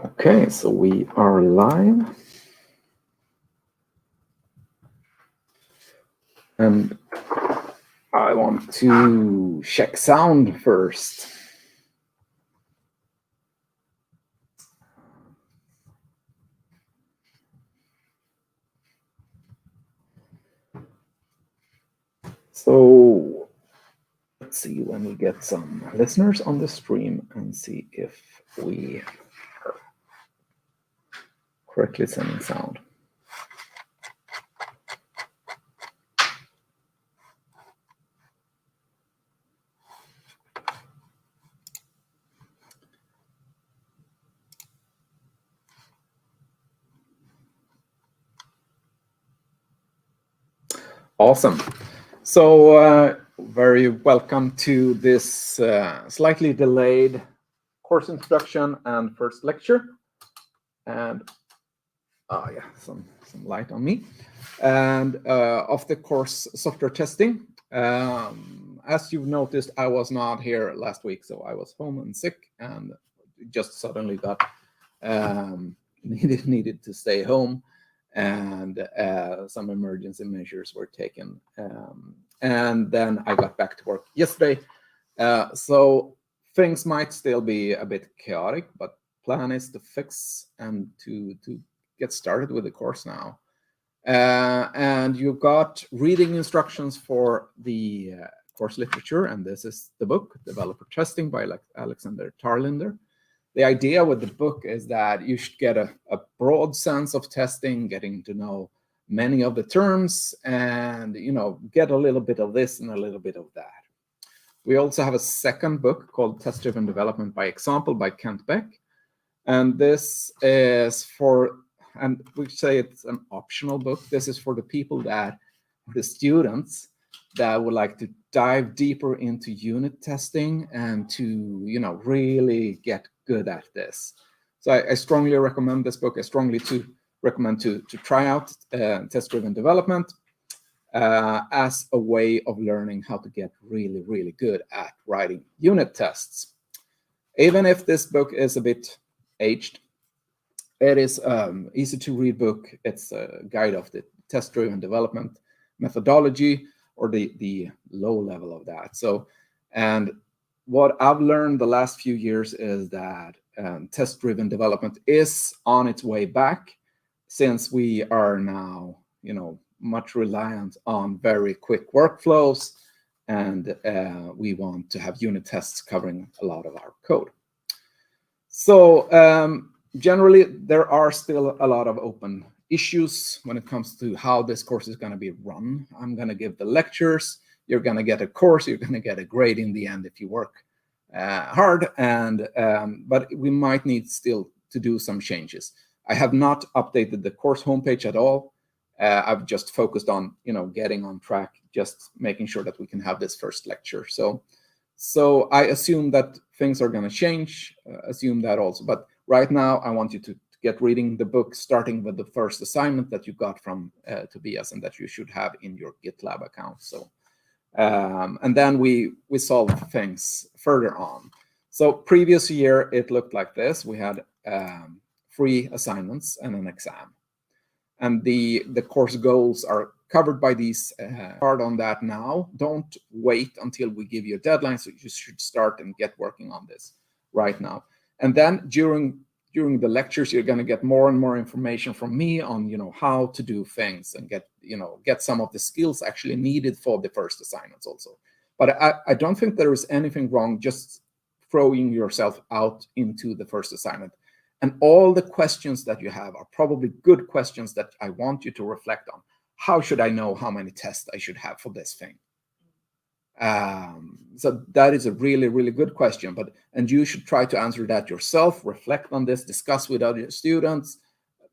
Okay, so we are live. And I want to check sound first. So let's see when we get some listeners on the stream and see if we are correctly sending sound. Awesome. So very welcome to this slightly delayed course introduction and first lecture. And yeah, some light on me. And of the course software testing. As you've noticed, I was not here last week, so I was home and sick, and just suddenly got needed to stay home, and some emergency measures were taken, and then I got back to work yesterday. So things might still be a bit chaotic, but plan is to fix and to get started with the course now. And you've got reading instructions for the course literature, and this is the book, Developer Testing by Alexander Tarlinder. The idea with the book is that you should get a broad sense of testing, getting to know many of the terms, and get a little bit of this and a little bit of that. We also have a second book called Test-Driven Development by Example by Kent Beck, and this is for, and we say it's an optional book. This is for the people the students that would like to dive deeper into unit testing and to, really get good at this. So I strongly recommend this book. I strongly recommend to try out test-driven development as a way of learning how to get really, really good at writing unit tests. Even if this book is a bit aged, it is easy to read book. It's a guide of the test-driven development methodology, or the low level of that. So, and what I've learned the last few years is that test-driven development is on its way back, since we are now, much reliant on very quick workflows, and we want to have unit tests covering a lot of our code. So generally, there are still a lot of open issues when it comes to how this course is going to be run. I'm going to give the lectures. You're going to get a course. You're going to get a grade in the end if you work hard. And but we might need still to do some changes. I have not updated the course homepage at all. I've just focused on getting on track, just making sure that we can have this first lecture. So I assume that things are going to change. Assume that also, but right now I want you to get reading the book, starting with the first assignment that you got from Tobias and that you should have in your GitLab account. So, and then we solve things further on. So previous year, it looked like this. We had 3 assignments and an exam. And the course goals are covered by these. Hard on that now. Don't wait until we give you a deadline. So you should start and get working on this right now. And then during the lectures, you're going to get more and more information from me on how to do things and get some of the skills actually needed for the first assignments also. But I don't think there is anything wrong just throwing yourself out into the first assignment. And all the questions that you have are probably good questions that I want you to reflect on. How should I know how many tests I should have for this thing? So that is a really, really good question, and you should try to answer that yourself, reflect on this, discuss with other students,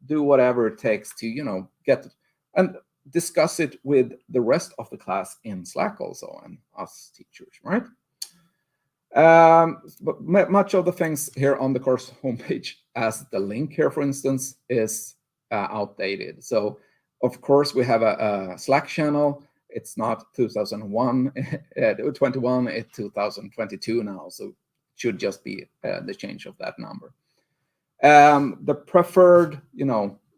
do whatever it takes to, get it, and discuss it with the rest of the class in Slack also, and us teachers, right? But much of the things here on the course homepage, as the link here, for instance, is outdated. So of course we have a Slack channel. It's not 2001, 21, it's 2022 now, so it should just be the change of that number. The preferred,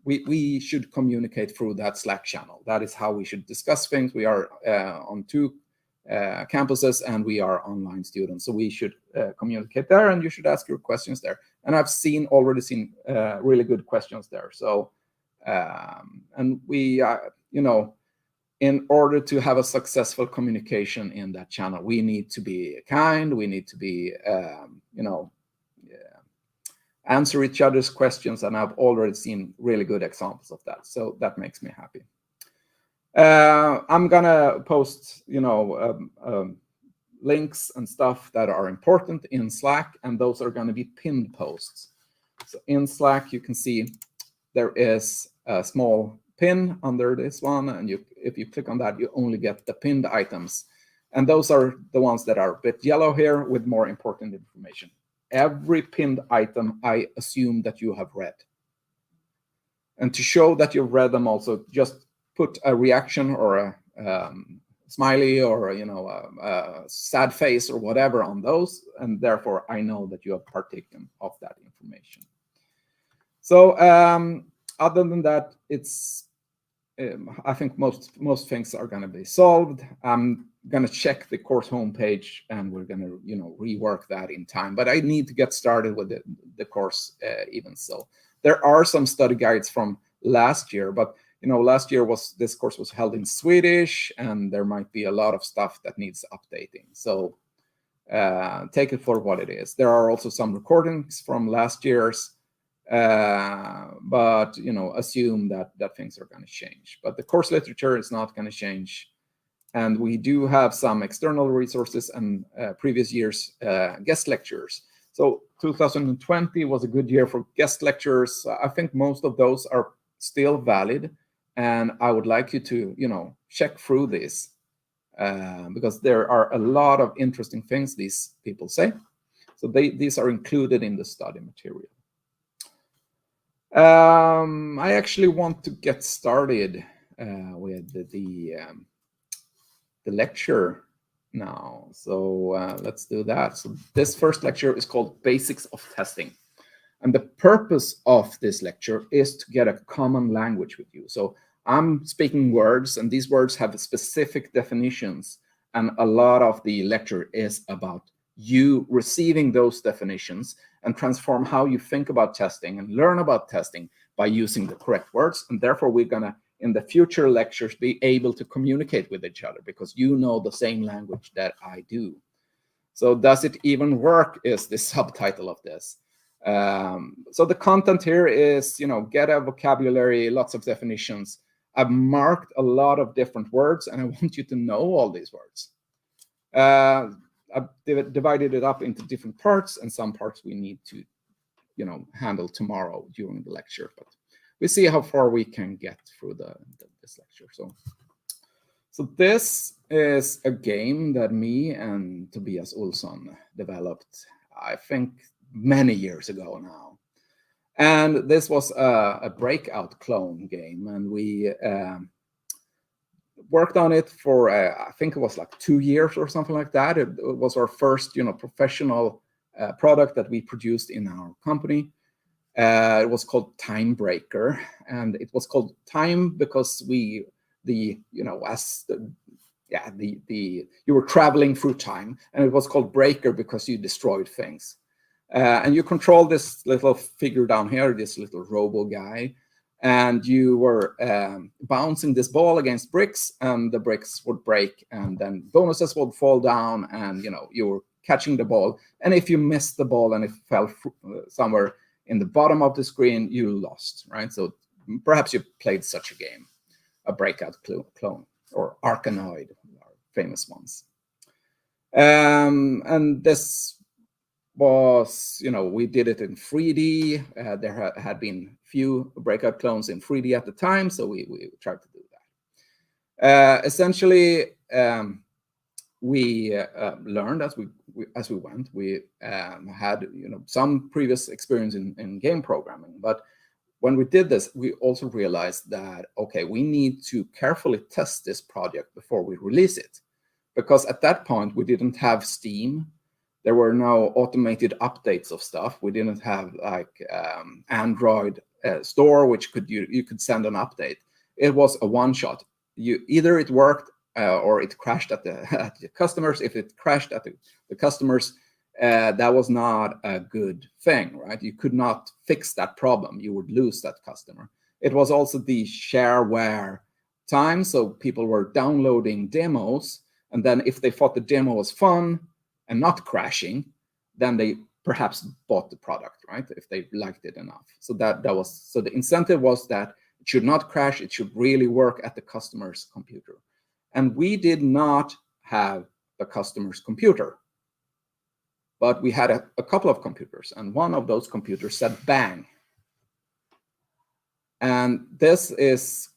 we should communicate through that Slack channel. That is how we should discuss things. We are on 2 campuses, and we are online students, so we should communicate there, and you should ask your questions there. And I've already seen really good questions there. So and we in order to have a successful communication in that channel, we need to be kind, we need to be answer each other's questions, and I've already seen really good examples of that, so that makes me happy. I'm gonna post links and stuff that are important in Slack, and those are going to be pinned posts. So in Slack, you can see there is a small pin under this one, and if you click on that, you only get the pinned items, and those are the ones that are a bit yellow here with more important information. Every pinned item I assume that you have read, and to show that you've read them, also just put a reaction or a smiley or a sad face or whatever on those, and therefore I know that you have partaken of that information. So other than that, it's I think most things are going to be solved. I'm going to check the course homepage, and we're going to rework that in time. But I need to get started with the course even so. There are some study guides from last year, but last year this course was held in Swedish, and there might be a lot of stuff that needs updating. So take it for what it is. There are also some recordings from last year's, but assume that things are going to change. But the course literature is not going to change, and we do have some external resources and previous years guest lectures. So 2020 was a good year for guest lectures. I think most of those are still valid, and I would like you to check through this because there are a lot of interesting things these people say. So these are included in the study material. I actually want to get started with the lecture now. So let's do that. So this first lecture is called Basics of Testing. And the purpose of this lecture is to get a common language with you. So I'm speaking words, and these words have specific definitions. And a lot of the lecture is about you receiving those definitions and transform how you think about testing and learn about testing by using the correct words. And therefore, we're going to, in the future lectures, be able to communicate with each other because you know the same language that I do. So does it even work is the subtitle of this. So the content here is, get a vocabulary, lots of definitions. I've marked a lot of different words, and I want you to know all these words. I've divided it up into different parts, and some parts we need to, handle tomorrow during the lecture. But we see how far we can get through this lecture. So this is a game that me and Tobias Olsson developed, I think, many years ago now. And this was a breakout clone game, and we worked on it for I think it was like 2 years or something like that. It was our first professional product that we produced in our company. It was called Time Breaker, and it was called Time because you were traveling through time, and it was called Breaker because you destroyed things. And you control this little figure down here, this little robo guy, and you were bouncing this ball against bricks, and the bricks would break, and then bonuses would fall down, and you were catching the ball. And if you missed the ball and it fell somewhere in the bottom of the screen, you lost, right? So perhaps you played such a game, a breakout clone, or Arkanoid, are famous ones. And this was, we did it in 3D. There had been few breakout clones in 3D at the time, so we tried to do that. Essentially, we learned as we went. We had some previous experience in game programming, but when we did this, we also realized that okay, we need to carefully test this project before we release it, because at that point we didn't have Steam. There were no automated updates of stuff. We didn't have like Android store, which you could send an update. It was a one-shot. Either it worked or it crashed at the customers. If it crashed at the customers, that was not a good thing, right? You could not fix that problem. You would lose that customer. It was also the shareware time, so people were downloading demos, and then if they thought the demo was fun and not crashing, then they perhaps bought the product, right? If they liked it enough. So so the incentive was that it should not crash. It should really work at the customer's computer. And we did not have the customer's computer, but we had a couple of computers, and one of those computers said bang. And this is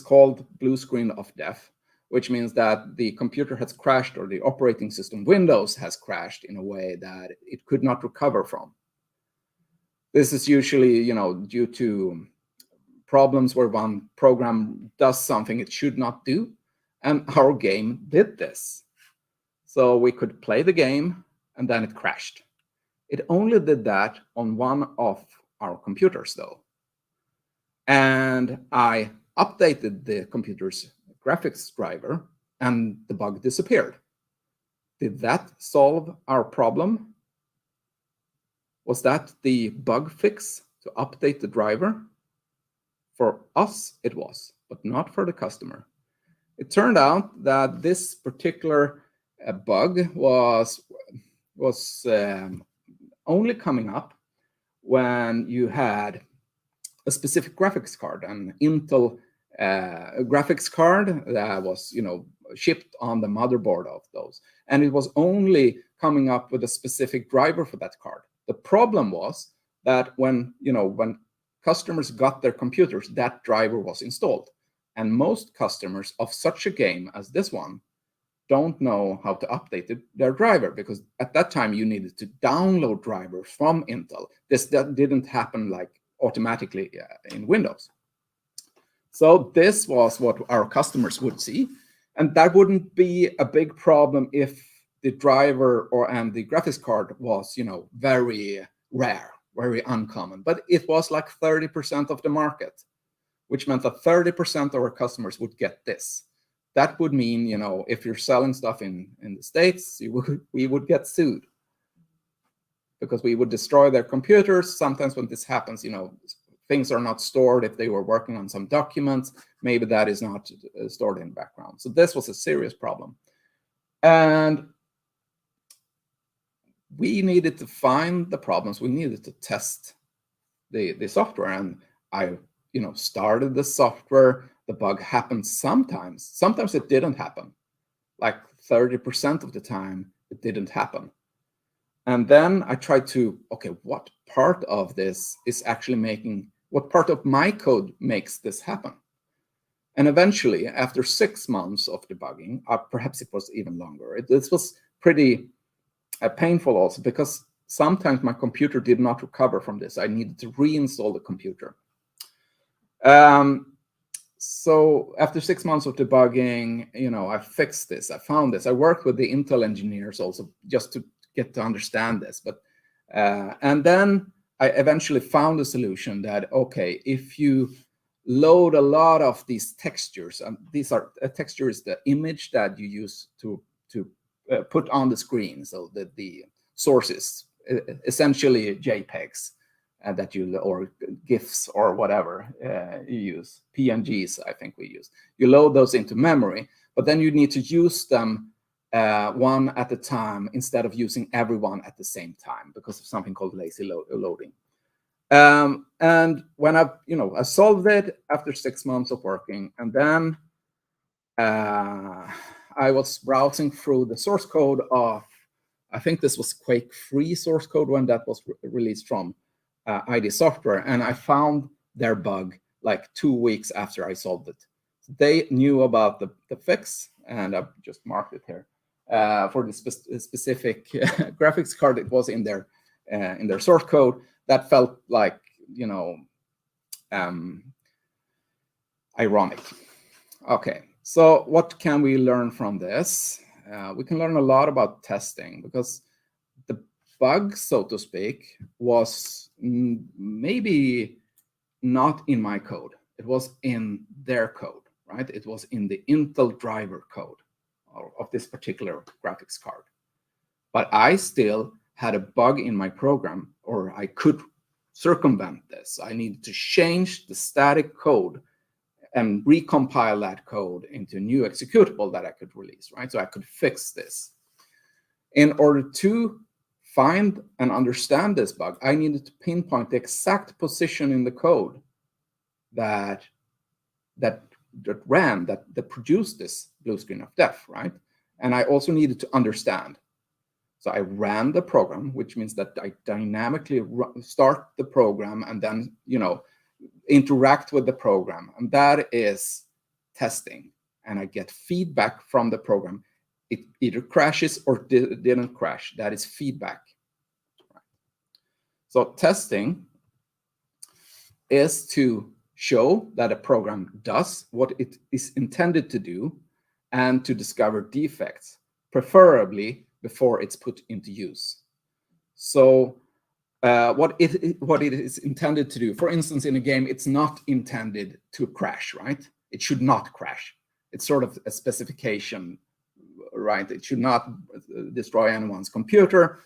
called blue screen of death, which means that the computer has crashed, or the operating system Windows has crashed in a way that it could not recover from. This is usually, due to problems where one program does something it should not do, and our game did this. So we could play the game, and then it crashed. It only did that on one of our computers, though. And I updated the computer's graphics driver, and the bug disappeared. Did that solve our problem? Was that the bug fix to update the driver? For us, it was, but not for the customer. It turned out that this particular bug was only coming up when you had a specific graphics card, an Intel graphics card that was, shipped on the motherboard of those, and it was only coming up with a specific driver for that card. The problem was that when customers got their computers, that driver was installed, and most customers of such a game as this one don't know how to update their driver, because at that time you needed to download drivers from Intel. That didn't happen like automatically in Windows. So this was what our customers would see, and that wouldn't be a big problem if the driver and the graphics card was, very rare, very uncommon. But it was like 30% of the market, which meant that 30% of our customers would get this. That would mean, if you're selling stuff in the States, we would get sued, because we would destroy their computers. Sometimes when this happens, things are not stored. If they were working on some documents, maybe that is not stored in the background. So this was a serious problem. And we needed to find the problems. We needed to test the software. And I, started the software. The bug happened sometimes. Sometimes it didn't happen. Like 30% of the time, it didn't happen. And then I tried to, what part of this is actually what part of my code makes this happen? And eventually, after 6 months of debugging, perhaps it was even longer, this was pretty painful also, because sometimes my computer did not recover from this. I needed to reinstall the computer. So after 6 months of debugging, I fixed this. I found this. I worked with the Intel engineers also just to get to understand this. But and then I eventually found a solution that, if you load a lot of these textures, and these are textures, the image that you use to put on the screen, so that the sources, essentially JPEGs, or GIFs or whatever you use, PNGs, I think we use. You load those into memory, but then you need to use them one at a time instead of using everyone at the same time, because of something called lazy loading. And when I solved it after 6 months of working, and then I was browsing through the source code of, I think this was Quake 3 source code when that was released from ID Software, and I found their bug like 2 weeks after I solved it. They knew about the fix, and I've just marked it here. For the specific graphics card, it was in their source code. That felt like, ironic. Okay, so what can we learn from this? We can learn a lot about testing, because bug, so to speak, was maybe not in my code. It was in their code, right? It was in the Intel driver code of this particular graphics card. But I still had a bug in my program, or I could circumvent this. I needed to change the static code and recompile that code into a new executable that I could release, right? So I could fix this. In order to find and understand this bug, I needed to pinpoint the exact position in the code that produced this blue screen of death, right? And I also needed to understand. So I ran the program, which means that I dynamically start the program and then, interact with the program. And that is testing. And I get feedback from the program. It either crashes or didn't crash. That is feedback. So testing is to show that a program does what it is intended to do and to discover defects, preferably before it's put into use. So what it is intended to do, for instance, in a game, it's not intended to crash, right? It should not crash. It's sort of a specification, right? It should not destroy anyone's computer.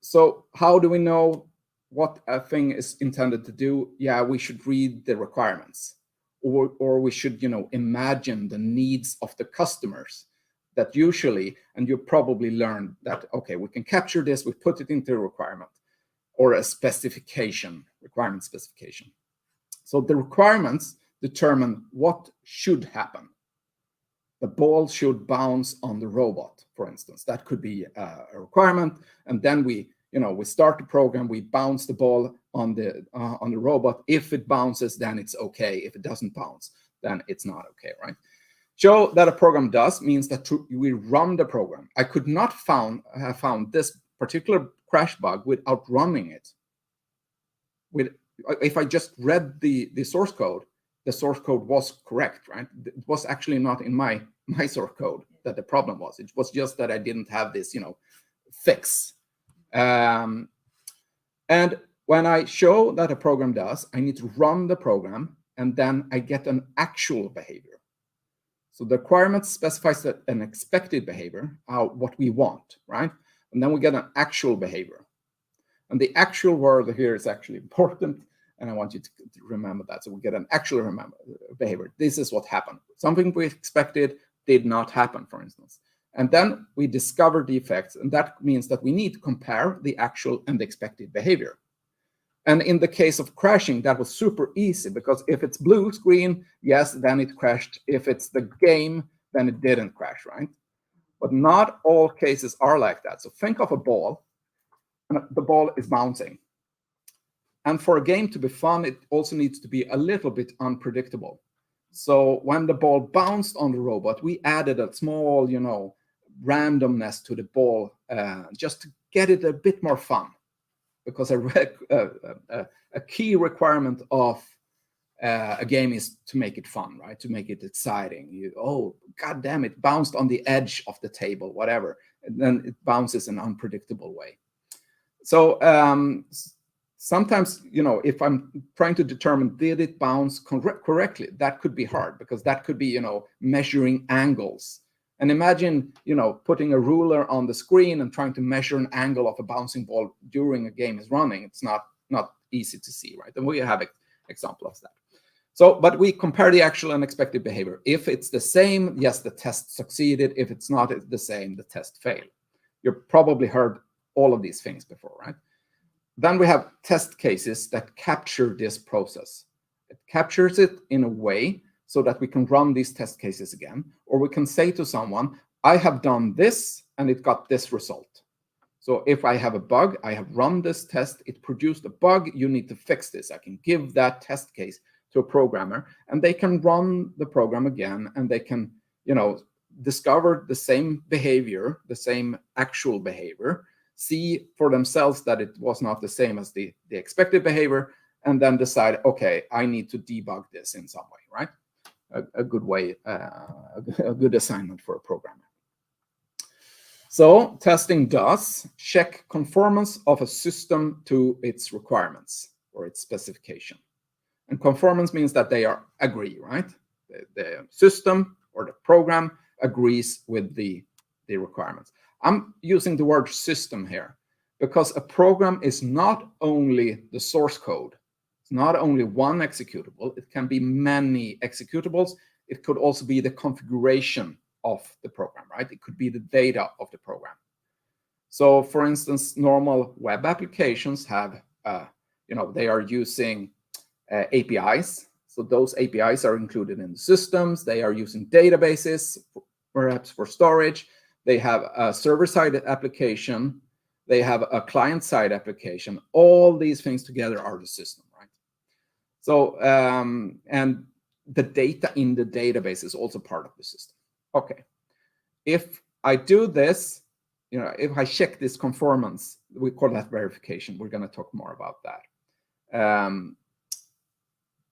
So how do we know what a thing is intended to do? Yeah, we should read the requirements, or we should, imagine the needs of the customers. That usually, and you probably learned that, okay, we can capture this, we put it into a requirement or a specification, requirement specification. So the requirements determine what should happen. The ball should bounce on the robot, for instance. That could be a requirement. And then we start the program, we bounce the ball on the robot. If it bounces, then it's okay. If it doesn't bounce, then it's not okay, right? Show that a program does means that we run the program. I could not have found this particular crash bug without running it. If I just read the source code, the source code was correct, right? It was actually not in my source code that the problem was. It was just that I didn't have this, fix. And when I show that a program does, I need to run the program, and then I get an actual behavior. So the requirement specifies an expected behavior, what we want, right? And then we get an actual behavior. And the actual word here is actually important, and I want you to remember that. So we get an actual behavior. This is what happened. Something we expected did not happen, for instance. And then we discover defects, and that means that we need to compare the actual and the expected behavior. And in the case of crashing, that was super easy, because if it's blue screen, yes, then it crashed. If it's the game, then it didn't crash, right? But not all cases are like that. So think of a ball, and the ball is bouncing. And for a game to be fun, it also needs to be a little bit unpredictable. So when the ball bounced on the robot, we added a small, randomness to the ball, just to get it a bit more fun. Because a key requirement of a game is to make it fun, right? To make it exciting. Oh, God damn, it bounced on the edge of the table, whatever. And then it bounces in an unpredictable way. So sometimes, if I'm trying to determine, did it bounce correctly? That could be hard, because that could be, measuring angles. And imagine, putting a ruler on the screen and trying to measure an angle of a bouncing ball during a game is running. It's not easy to see, right? And we have an example of that. So, but we compare the actual and expected behavior. If it's the same, yes, the test succeeded. If it's not the same, the test failed. You've probably heard all of these things before, right? Then we have test cases that capture this process. It captures it in a way so that we can run these test cases again, or we can say to someone, I have done this and it got this result. So if I have a bug, I have run this test, it produced a bug, you need to fix this. I can give that test case to a programmer, and they can run the program again, and they can, discover the same behavior, the same actual behavior, see for themselves that it was not the same as the expected behavior, and then decide, okay, I need to debug this in some way, right? A good way, a good assignment for a programmer. So testing does check conformance of a system to its requirements or its specification. And conformance means that they agree, right? The system or the program agrees with the requirements. I'm using the word system here because a program is not only the source code. It's not only one executable. It can be many executables. It could also be the configuration of the program, right? It could be the data of the program. So, for instance, normal web applications have, they are using APIs. So those APIs are included in the systems. They are using databases, perhaps for storage. They have a server-side application. They have a client-side application. All these things together are the system, right? So, and the data in the database is also part of the system. Okay. If I do this, if I check this conformance, we call that verification. We're going to talk more about that.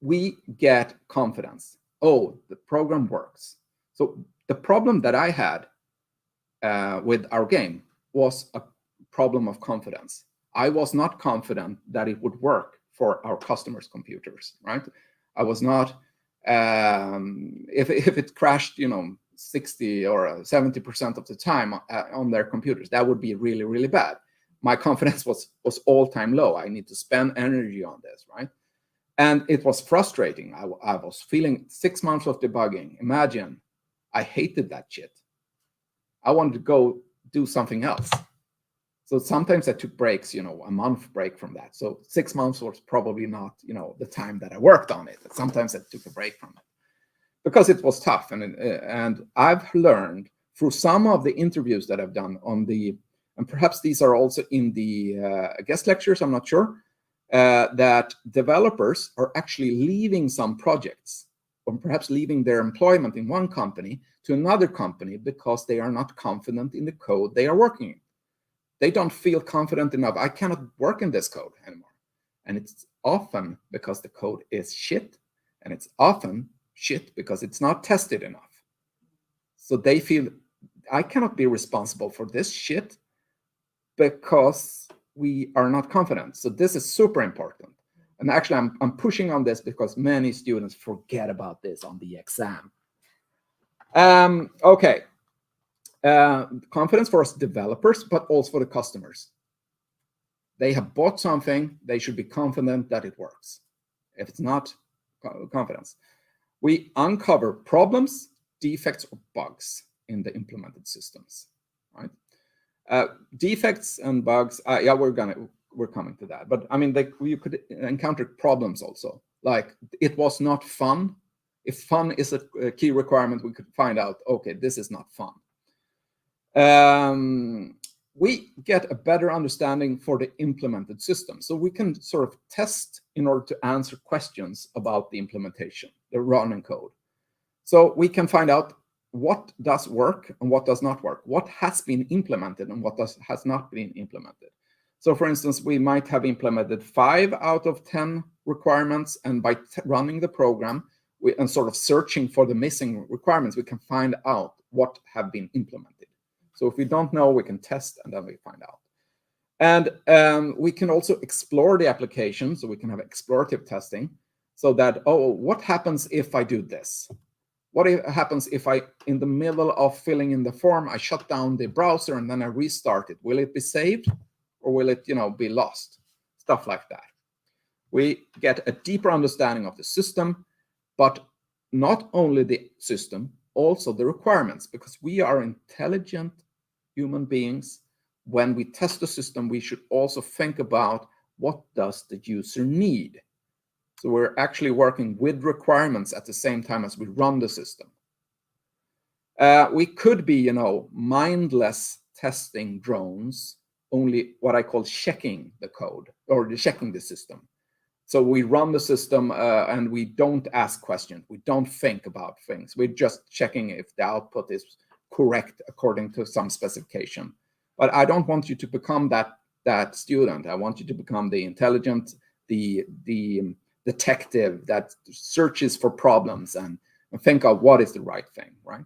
We get confidence. Oh, the program works. So the problem that I had with our game was a problem of confidence. I was not confident that it would work for our customers' computers, right? I was not, if it crashed, 60 or 70% of the time on their computers, that would be really, really bad. My confidence was all-time low. I need to spend energy on this, right? And it was frustrating. I was feeling 6 months of debugging. Imagine, I hated that shit. I wanted to go do something else. So sometimes I took breaks, a month break from that. So 6 months was probably not, the time that I worked on it. Sometimes I took a break from it because it was tough. And I've learned through some of the interviews that I've done and perhaps these are also in the guest lectures, I'm not sure, that developers are actually leaving some projects or perhaps leaving their employment in one company to another company because they are not confident in the code they are working in. They don't feel confident enough. I cannot work in this code anymore. And it's often because the code is shit, and it's often shit because it's not tested enough. So they feel, I cannot be responsible for this shit because we are not confident. So this is super important. And actually, I'm pushing on this because many students forget about this on the exam. Okay. Confidence for us developers, but also for the customers. They have bought something, they should be confident that it works. If it's not confidence, we uncover problems, defects, or bugs in the implemented systems, right? Defects and bugs, yeah, we're coming to that. But I mean, you could encounter problems also. Like, it was not fun. If fun is a key requirement, we could find out, okay, this is not fun. We get a better understanding for the implemented system. So we can sort of test in order to answer questions about the implementation, the running code. So we can find out what does work and what does not work, what has been implemented and what has not been implemented. So for instance, we might have implemented 5 out of 10 requirements, and by running the program and sort of searching for the missing requirements, we can find out what have been implemented. So if we don't know, we can test and then we find out. And we can also explore the application. So we can have explorative testing so that, oh, what happens if I do this? What happens if I, in the middle of filling in the form, I shut down the browser and then I restart it? Will it be saved or will it, be lost? Stuff like that. We get a deeper understanding of the system, but not only the system, also the requirements, because we are intelligent human beings. When we test the system, we should also think about what does the user need. So we're actually working with requirements at the same time as we run the system. We could be, mindless testing drones, only what I call checking the code or checking the system. So we run the system and we don't ask questions. We don't think about things. We're just checking if the output is correct according to some specification. But I don't want you to become that student. I want you to become the intelligent, the detective that searches for problems and think of what is the right thing, right?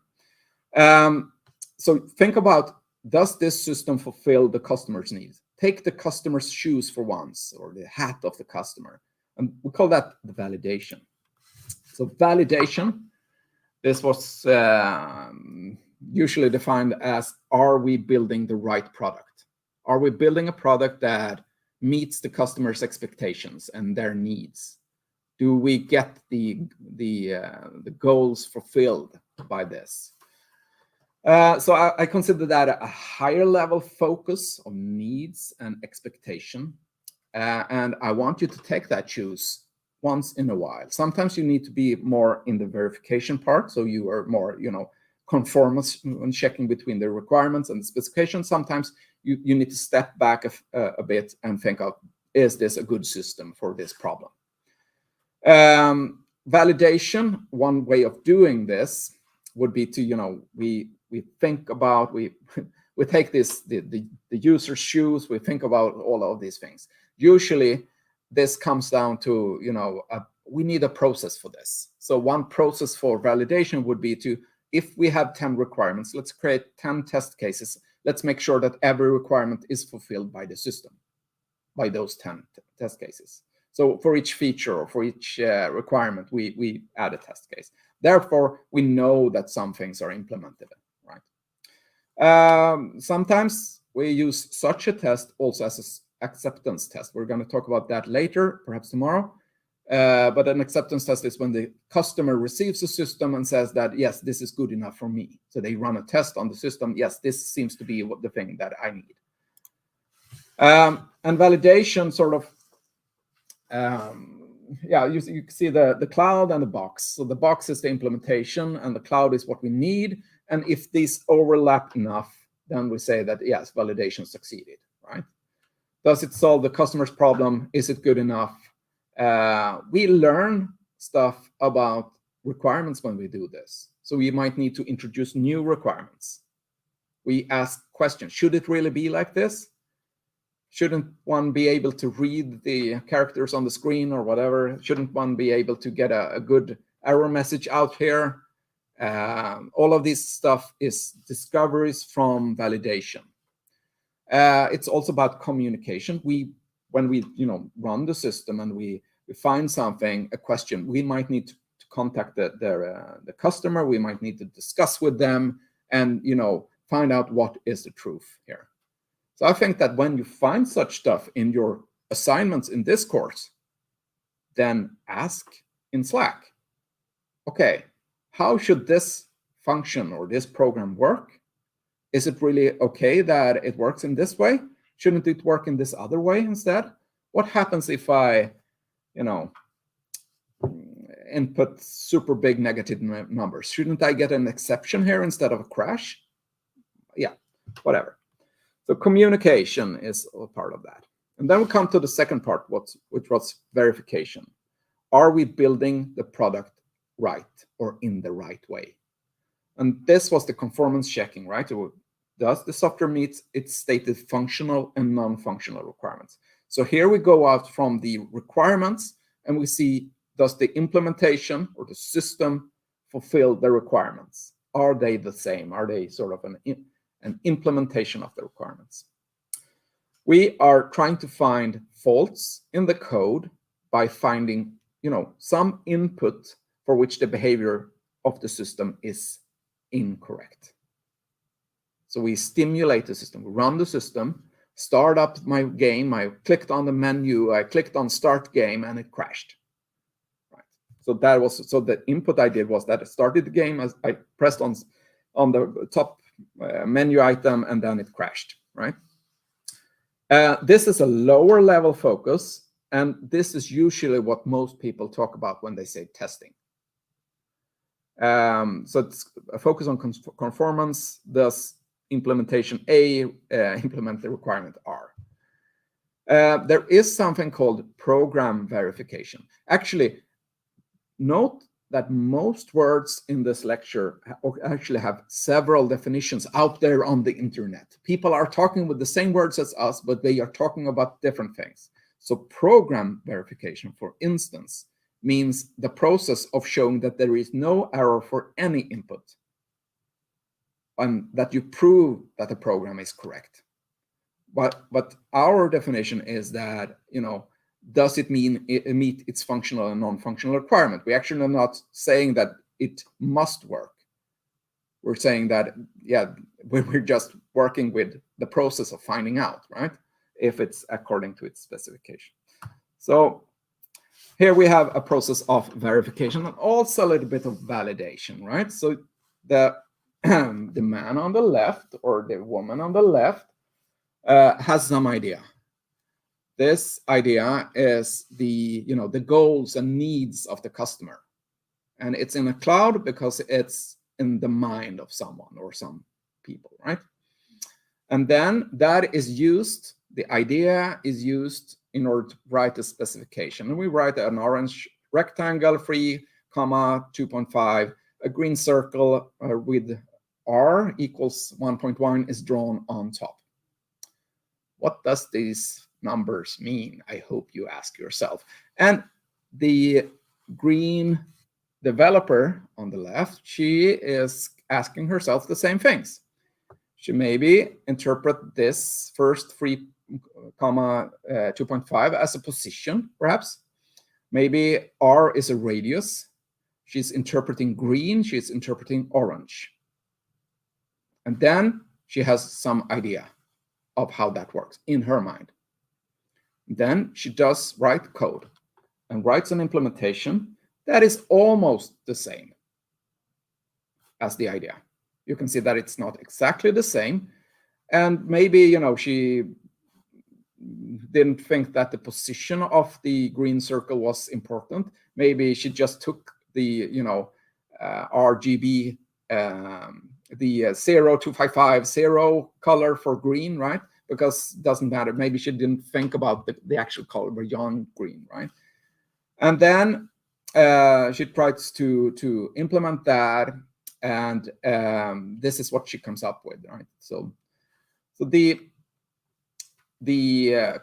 So think about does this system fulfill the customer's needs? Take the customer's shoes for once, or the hat of the customer. And we call that the validation. So validation, this was usually defined as, are we building the right product? Are we building a product that meets the customer's expectations and their needs? Do we get the goals fulfilled by this? So I consider that a higher level focus on needs and expectation. And I want you to take that choose once in a while. Sometimes you need to be more in the verification part, so you are more, conformist when checking between the requirements and the specifications. Sometimes you need to step back a bit and think of, is this a good system for this problem? Validation, one way of doing this would be to, we think about, we take this, the user's shoes, we think about all of these things. Usually this comes down to, we need a process for this. So one process for validation would be to, if we have 10 requirements, let's create 10 test cases. Let's make sure that every requirement is fulfilled by the system, by those 10 test cases. So for each feature or for each requirement, we add a test case. Therefore, we know that some things are implemented, right? Sometimes we use such a test also as an acceptance test. We're going to talk about that later, perhaps tomorrow. But an acceptance test is when the customer receives a system and says that, yes, this is good enough for me. So they run a test on the system. Yes, this seems to be the thing that I need. And validation sort of, you see the cloud and the box. So the box is the implementation and the cloud is what we need. And if these overlap enough, then we say that, yes, validation succeeded, right? Does it solve the customer's problem? Is it good enough? We learn stuff about requirements when we do this. So we might need to introduce new requirements. We ask questions. Should it really be like this? Shouldn't one be able to read the characters on the screen or whatever? Shouldn't one be able to get a good error message out here? All of this stuff is discoveries from validation. It's also about communication. When we run the system and we find something, a question, we might need to contact the customer. We might need to discuss with them and find out what is the truth here. So I think that when you find such stuff in your assignments in this course, then ask in Slack, okay, how should this function or this program work? Is it really okay that it works in this way? Shouldn't it work in this other way instead? What happens if I, input super big negative numbers? Shouldn't I get an exception here instead of a crash? Yeah, whatever. So communication is a part of that. And then we come to the second part, which was verification. Are we building the product right or in the right way? And this was the conformance checking, right? Does the software meet its stated functional and non-functional requirements? So here we go out from the requirements and we see, does the implementation or the system fulfill the requirements? Are they the same? Are they sort of an implementation of the requirements? We are trying to find faults in the code by finding, some input for which the behavior of the system is incorrect. So we stimulate the system, we run the system, start up my game, I clicked on the menu, I clicked on start game, and it crashed. Right. So the input I did was that I started the game as I pressed on the top menu item, and then it crashed, right? This is a lower level focus, and this is usually what most people talk about when they say testing. So it's a focus on conformance. Does implementation A implement the requirement R? There is something called program verification. Actually, note that most words in this lecture actually have several definitions out there on the internet. People are talking with the same words as us, but they are talking about different things. So program verification, for instance, means the process of showing that there is no error for any input. and that you prove that the program is correct. But our definition is that, does it meet its functional and non-functional requirement? We actually are not saying that it must work. We're saying that, yeah, we're just working with the process of finding out, right, if it's according to its specification. So here we have a process of verification and also a little bit of validation, right? So the the man on the left or the woman on the left has some idea. This idea is the goals and needs of the customer, and it's in a cloud because it's in the mind of someone or some people, right? And then that is used, the idea is used in order to write a specification. And we write an orange rectangle, 3, 2.5, a green circle with R equals 1.1 is drawn on top. What does these numbers mean? I hope you ask yourself. And the green developer on the left, she is asking herself the same things. She maybe interpret this first 3, 2.5 as a position, perhaps. Maybe R is a radius. She's interpreting green, she's interpreting orange. And then she has some idea of how that works in her mind. Then she does write code and writes an implementation that is almost the same as the idea. You can see that it's not exactly the same. And maybe, she didn't think that the position of the green circle was important. Maybe she just took the, RGB, the 0255 0 color for green, right? Because it doesn't matter. Maybe she didn't think about the actual color beyond green, right? And then she tries to implement that, and this is what she comes up with, right? So the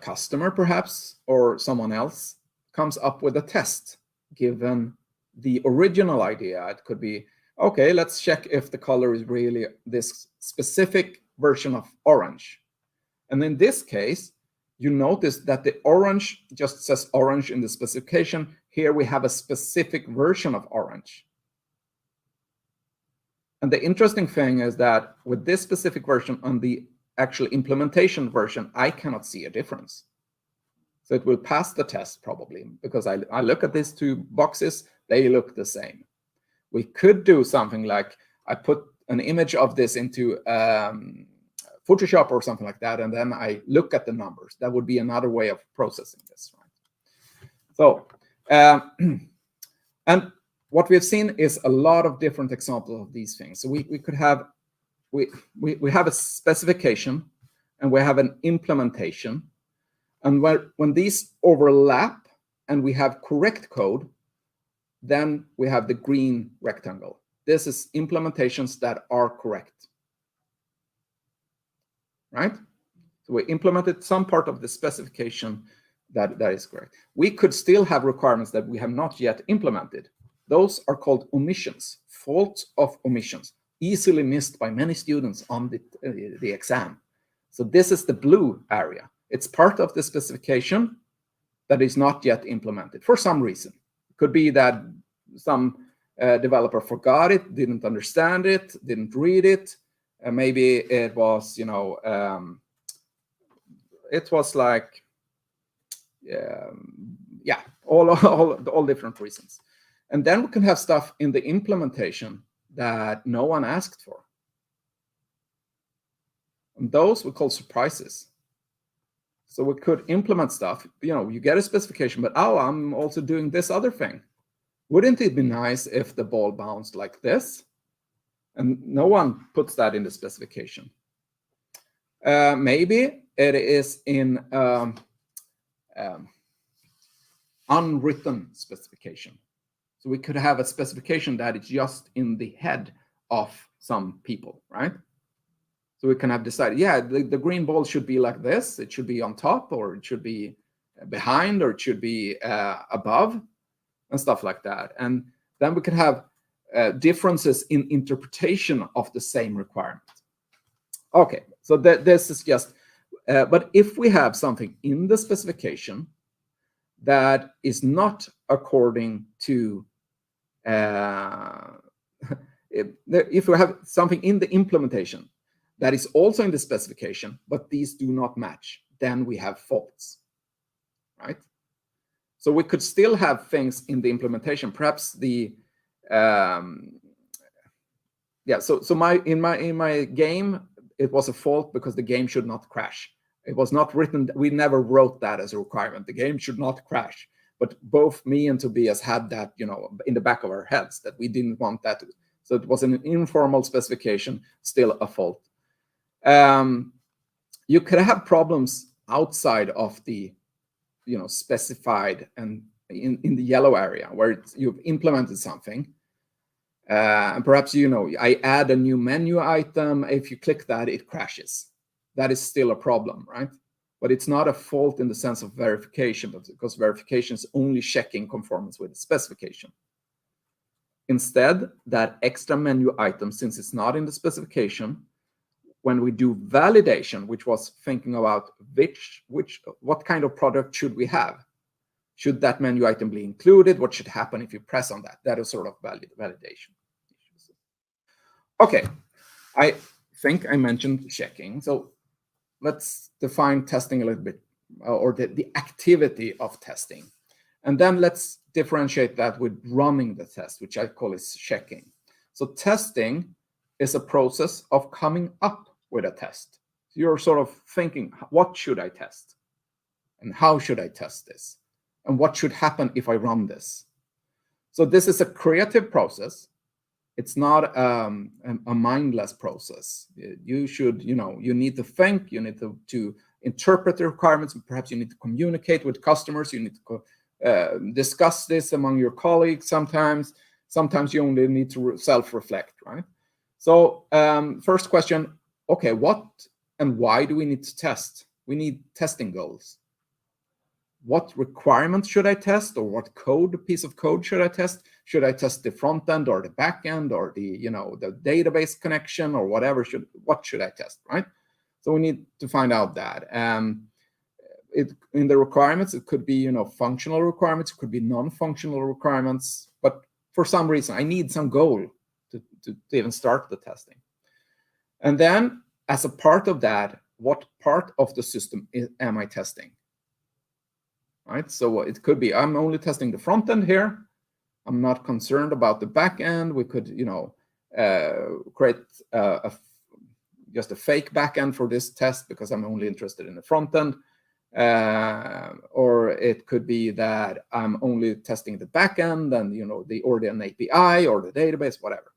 customer, perhaps, or someone else comes up with a test given the original idea. It could be, okay, let's check if the color is really this specific version of orange. And in this case, you notice that the orange just says orange in the specification. Here we have a specific version of orange. And the interesting thing is that with this specific version on the actual implementation version, I cannot see a difference. So it will pass the test probably, because I look at these two boxes, they look the same. We could do something like I put an image of this into Photoshop or something like that, and then I look at the numbers. That would be another way of processing this, right? So, and what we've seen is a lot of different examples of these things. So we could have, we have a specification and we have an implementation. And when these overlap and we have correct code, then we have the green rectangle. This is implementations that are correct, right? So we implemented some part of the specification that is correct. We could still have requirements that we have not yet implemented. Those are called omissions, fault of omissions, easily missed by many students on the exam. So this is the blue area. It's part of the specification that is not yet implemented for some reason. It could be that some developer forgot it, didn't understand it, didn't read it. Maybe it was, it was like, yeah, all different reasons. And then we can have stuff in the implementation that no one asked for. And those we call surprises. So we could implement stuff, you get a specification, but oh, I'm also doing this other thing. Wouldn't it be nice if the ball bounced like this? And no one puts that in the specification. Maybe it is in unwritten specification. So we could have a specification that is just in the head of some people, right? So we can have decided, yeah, the green ball should be like this. It should be on top, or it should be behind, or it should be above, and stuff like that. And then we could have differences in interpretation of the same requirement. Okay, so this is just, but if we have something in the specification that is not according to, if we have something in the implementation that is also in the specification, but these do not match, then we have faults, right? So we could still have things in the implementation, perhaps the, yeah, so in my game, it was a fault because the game should not crash. It was not written, we never wrote that as a requirement. The game should not crash. But both me and Tobias had that, you know, in the back of our heads that we didn't want that. So it was an informal specification, still a fault. You could have problems outside of the, you know, specified and in the yellow area where you've implemented something. And perhaps, you know, I add a new menu item. If you click that, it crashes. That is still a problem, right? But it's not a fault in the sense of verification, because verification is only checking conformance with the specification. Instead, that extra menu item, since it's not in the specification, when we do validation, which was thinking about what kind of product should we have? Should that menu item be included? What should happen if you press on that? That is sort of validation. Okay, I think I mentioned checking. So let's define testing a little bit, or the activity of testing. And then let's differentiate that with running the test, which I call is checking. So testing is a process of coming up with a test. You're sort of thinking, what should I test? And how should I test this? And what should happen if I run this? So this is a creative process. It's not a mindless process. You should, you know, you need to think, you need to interpret the requirements, and perhaps you need to communicate with customers, you need to discuss this among your colleagues sometimes. Sometimes you only need to self-reflect, right? So first question, okay, what and why do we need to test? We need testing goals. What requirements should I test, or what piece of code should I test? Should I test the front end or the back end or the, you know, the database connection or whatever? What should I test, right? So we need to find out that. In the requirements, it could be, you know, functional requirements, it could be non-functional requirements, but for some reason, I need some goal to even start the testing. And then, as a part of that, what part of the system am I testing? Right, so it could be I'm only testing the front end here. I'm not concerned about the back end. We could, you know, create just a fake back end for this test because I'm only interested in the front end. Or it could be that I'm only testing the back end and, you know, or an API or the database, whatever,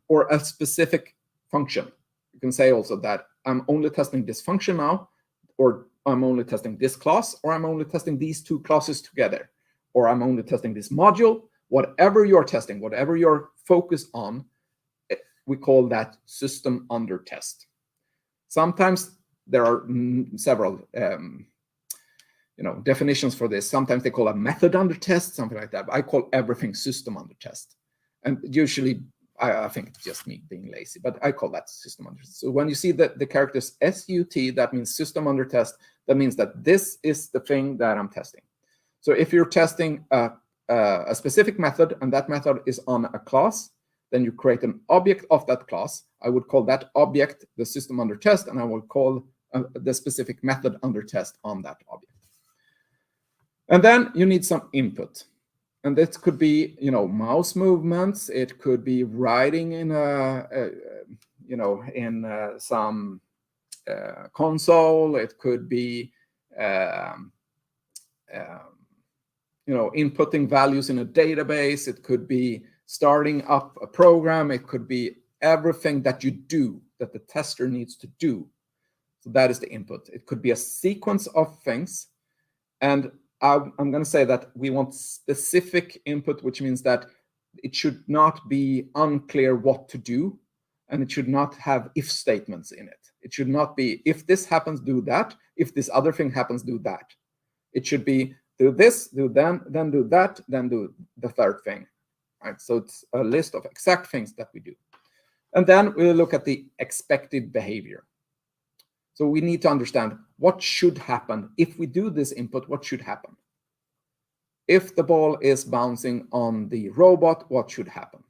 or a specific function. You can say also that I'm only testing this function now, or I'm only testing this class, or I'm only testing these two classes together, or I'm only testing this module. Whatever you're testing, whatever you're focused on, we call that system under test. Sometimes there are several you know, definitions for this. Sometimes they call a method under test, something like that. But I call everything system under test. And usually, I think it's just me being lazy, but I call that system under test. So when you see the characters SUT, that means system under test. That means that this is the thing that I'm testing. So if you're testing a specific method and that method is on a class, then you create an object of that class. I would call that object the system under test, and I will call the specific method under test on that object. And then you need some input. And this could be, you know, mouse movements. It could be writing in you know, in some console. It could be, you know, inputting values in a database. It could be starting up a program. It could be everything that you do that the tester needs to do. So that is the input. It could be a sequence of things, and I'm going to say that we want specific input, which means that it should not be unclear what to do, and it should not have if statements in it. It should not be if this happens, do that. If this other thing happens, do that. It should be do this, do then do that, then do the third thing. right? So it's a list of exact things that we do. And then we'll look at the expected behavior. So we need to understand what should happen. If we do this input, what should happen? If the ball is bouncing on the robot, what should happen?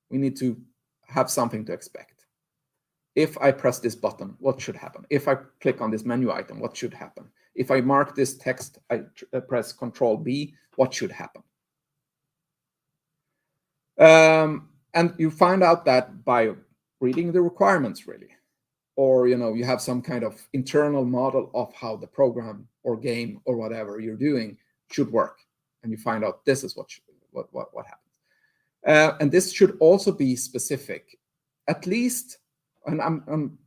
We need to have something to expect. If I press this button, what should happen? If I click on this menu item, what should happen? If I mark this text, I press Control B, what should happen? And you find out that by reading the requirements, really. Or you have some kind of internal model of how the program or game or whatever you're doing should work, and you find out this is what happens. And this should also be specific, at least. And I'm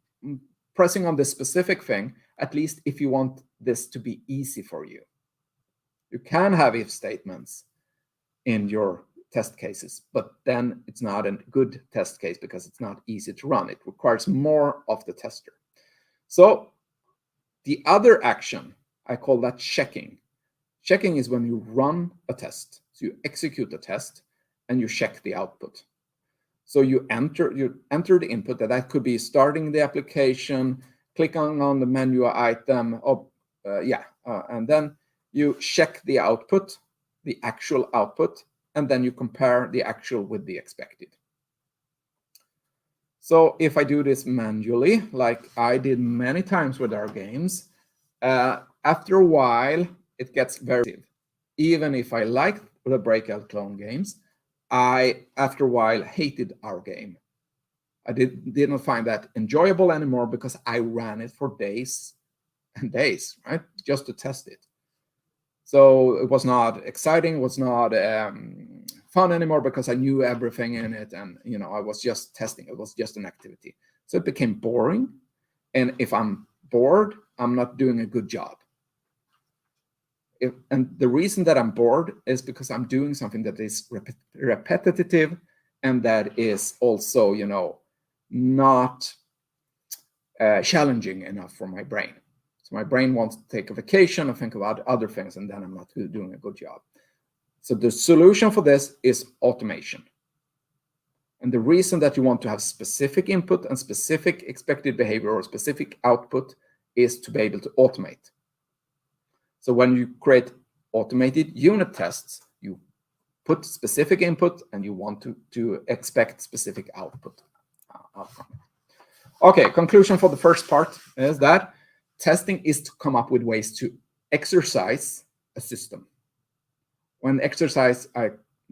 pressing on this specific thing. At least if you want this to be easy for you, you can have if statements in your test cases, but then it's not a good test case because it's not easy to run. It requires more of the tester. So the other action, I call that checking. Checking is when you run a test. So you execute the test and you check the output. So you enter the input. That could be starting the application, clicking on the menu item, and then you check the output, the actual output, and then you compare the actual with the expected. So if I do this manually, like I did many times with our games, after a while, it gets very, even if I liked the breakout clone games, I, after a while, hated our game. I didn't find that enjoyable anymore because I ran it for days and days, right? Just to test it. So it was not exciting, was not fun anymore because I knew everything in it, and I was just testing. It was just an activity. So it became boring, and if I'm bored, I'm not doing a good job. And the reason that I'm bored is because I'm doing something that is repetitive, and that is also, not challenging enough for my brain. So my brain wants to take a vacation and think about other things, and then I'm not doing a good job. So the solution for this is automation. And the reason that you want to have specific input and specific expected behavior or specific output is to be able to automate. So when you create automated unit tests, you put specific input and you want to expect specific output from it. Okay, conclusion for the first part is that testing is to come up with ways to exercise a system. When exercise,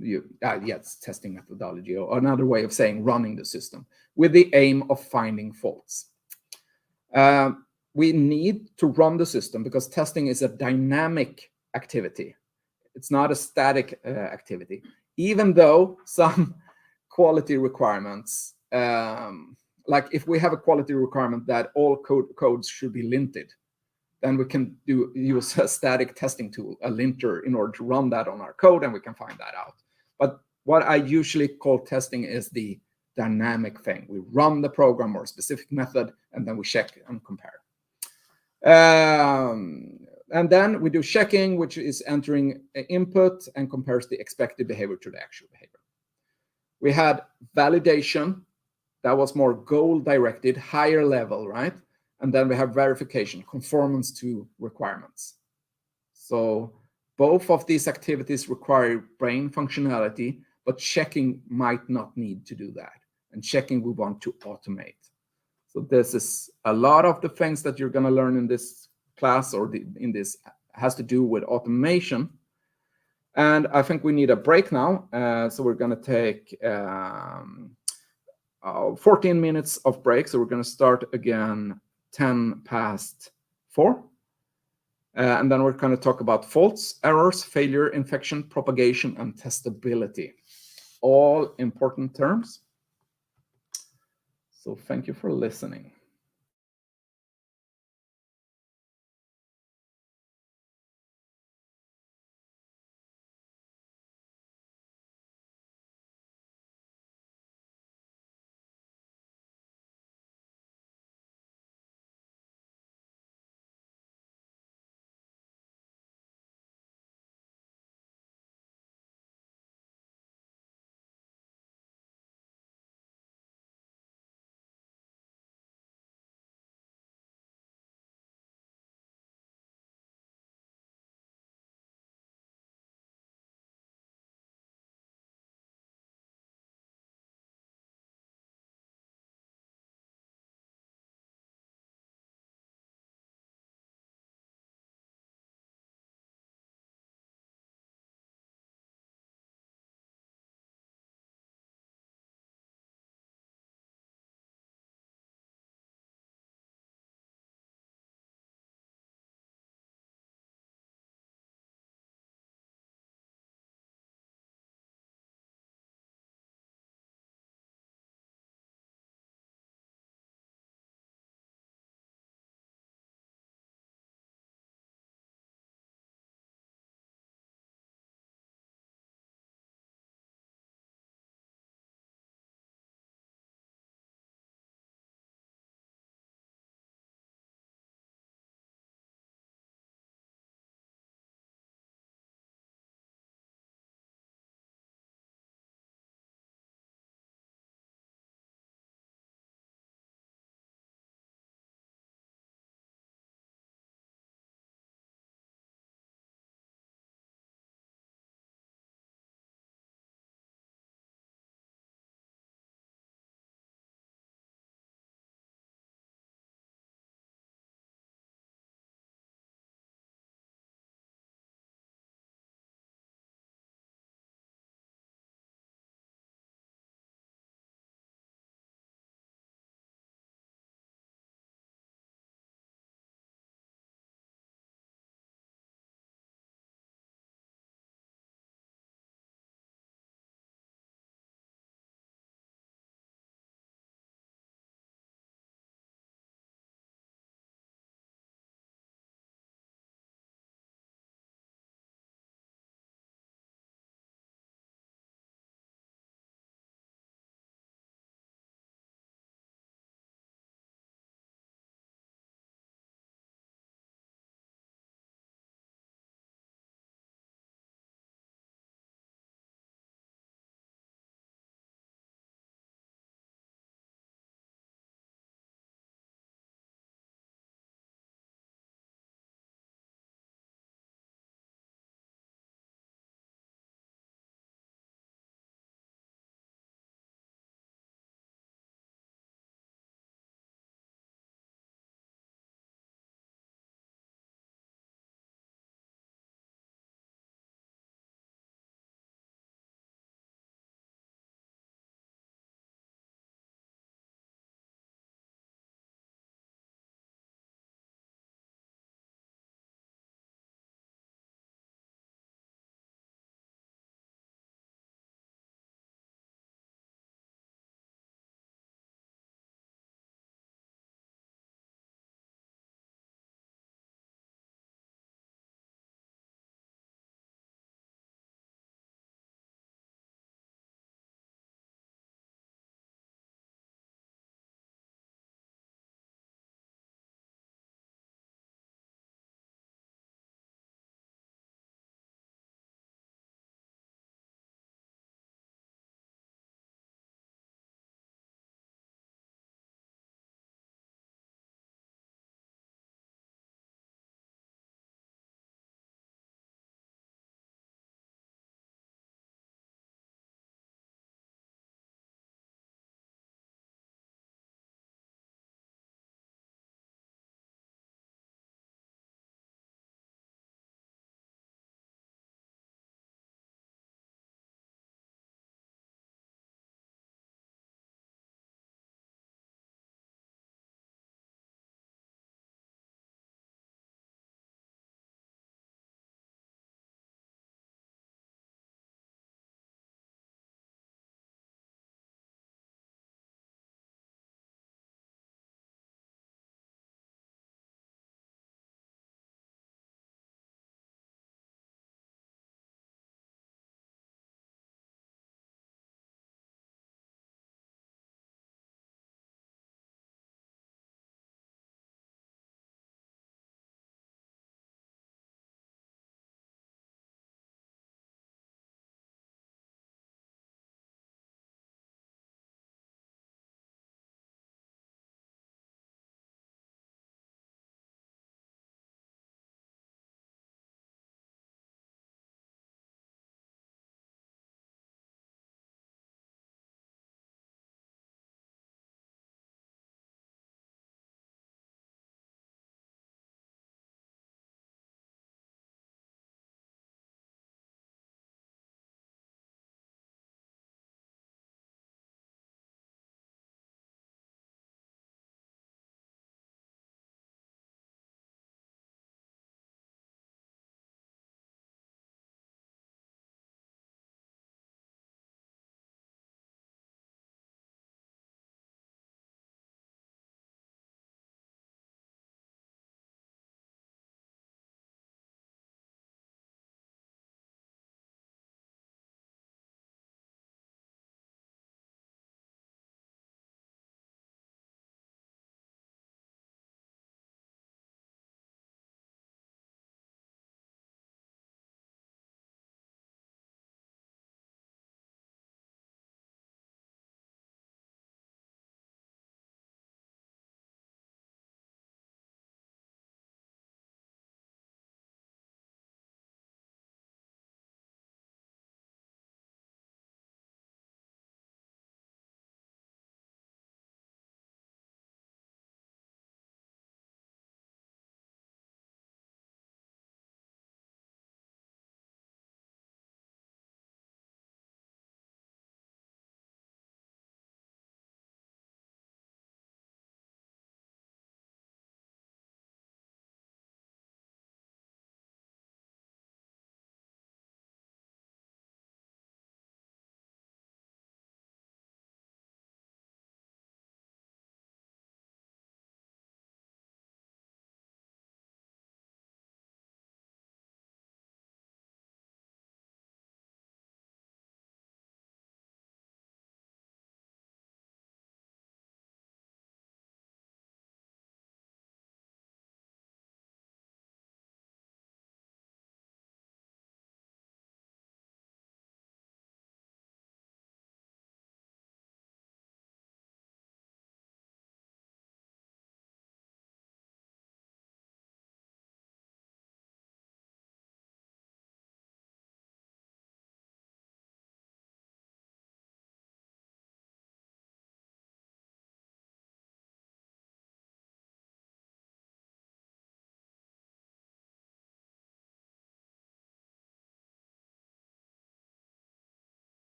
it's testing methodology, or another way of saying running the system, with the aim of finding faults. We need to run the system because testing is a dynamic activity. It's not a static activity, even though some quality requirements, like if we have a quality requirement that all codes should be linted, then we can use a static testing tool, a linter, in order to run that on our code, and we can find that out. But what I usually call testing is the dynamic thing. We run the program or a specific method, and then we check and compare. And then we do checking, which is entering input and compares the expected behavior to the actual behavior. We had validation. That was more goal-directed, higher level, right? And then we have verification, conformance to requirements. So both of these activities require brain functionality, but checking might not need to do that. And checking we want to automate. So this is a lot of the things that you're going to learn in this class or in this has to do with automation. And I think we need a break now. So we're going to take 14 minutes of break. So we're going to start again 4:10. And then we're going to talk about faults, errors, failure, infection, propagation, and testability. All important terms. So thank you for listening.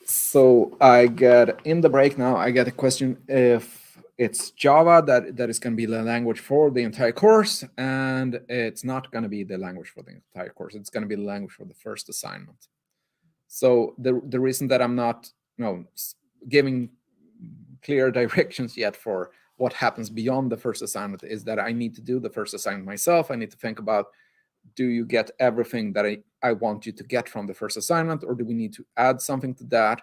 So I get in the break now, I get a question if it's Java that is going to be the language for the entire course, and it's not going to be the language for the entire course. It's going to be the language for the first assignment. So the reason that I'm not giving clear directions yet for what happens beyond the first assignment is that I need to do the first assignment myself. I need to think about, do you get everything that I want you to get from the first assignment, or do we need to add something to that,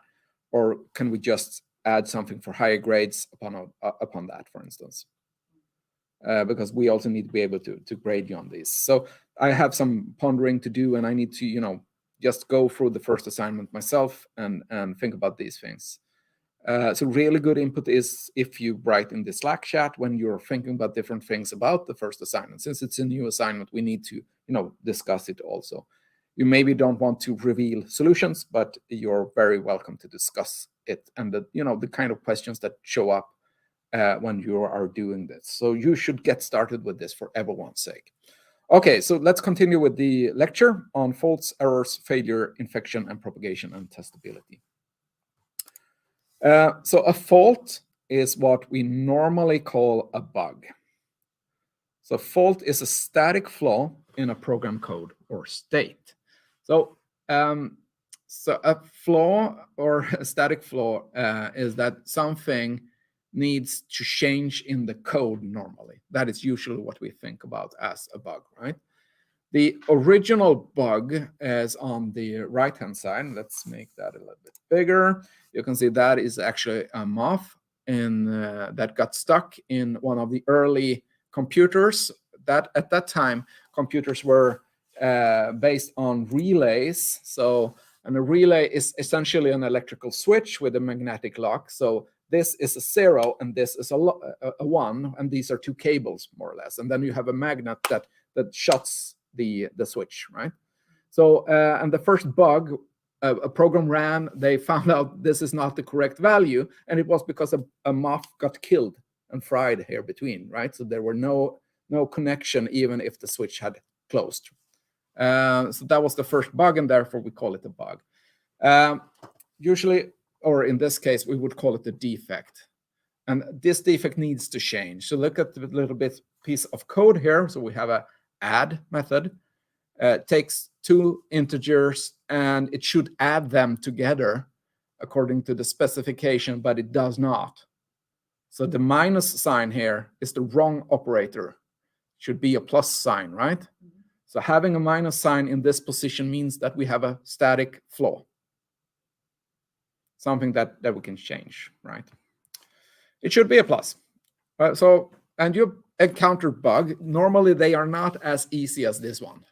or can we just add something for higher grades upon that, for instance? Because we also need to be able to grade you on these. So I have some pondering to do, and I need to just go through the first assignment myself and think about these things. So really good input is if you write in the Slack chat when you're thinking about different things about the first assignment. Since it's a new assignment, we need to discuss it also. You maybe don't want to reveal solutions, but you're very welcome to discuss it and the kind of questions that show up when you are doing this. So you should get started with this for everyone's sake. Okay, so let's continue with the lecture on faults, errors, failure, infection, and propagation and testability. So a fault is what we normally call a bug. So fault is a static flaw in a program code or state. So a flaw or a static flaw is that something needs to change in the code normally. That is usually what we think about as a bug, right? The original bug is on the right-hand side. Let's make that a little bit bigger. You can see that is actually a moth that got stuck in one of the early computers. That at that time, computers were based on relays. So, and a relay is essentially an electrical switch with a magnetic lock. So this is a 0 and this is a 1, and these are two cables more or less. And then you have a magnet that shuts the switch, right? So and the first bug, a program ran, they found out this is not the correct value, and it was because a moth got killed and fried here between, right? So there were no connection even if the switch had closed. So that was the first bug, and therefore we call it a bug. Usually, or in this case, we would call it a defect. And this defect needs to change. So look at the little bit piece of code here. So we have a add method. Takes two integers and it should add them together according to the specification, but it does not. So the minus sign here is the wrong operator. It should be a plus sign, right? Mm-hmm. So having a minus sign in this position means that we have a static flaw. Something that we can change, right? It should be a plus. And you encounter bug. Normally, they are not as easy as this one.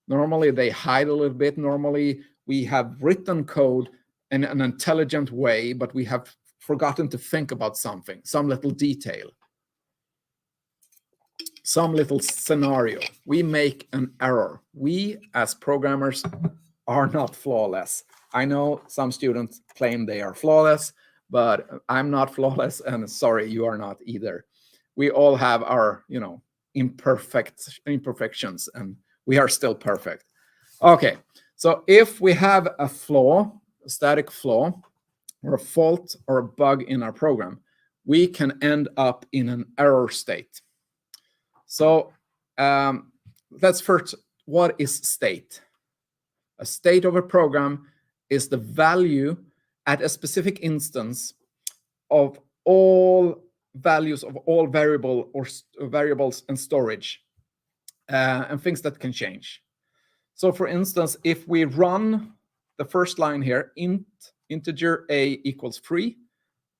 Normally, they hide a little bit. Normally, we have written code in an intelligent way, but we have forgotten to think about something, some little detail, some little scenario. We make an error. We, as programmers, are not flawless. I know some students claim they are flawless, but I'm not flawless, and sorry, you are not either. We all have our, imperfections, and we are still perfect. Okay, so if we have a flaw, a static flaw, or a fault or a bug in our program, we can end up in an error state. So let's first, what is state? A state of a program is the value at a specific instance of all values of all variables and storage and things that can change. So for instance, if we run the first line here, integer a equals 3,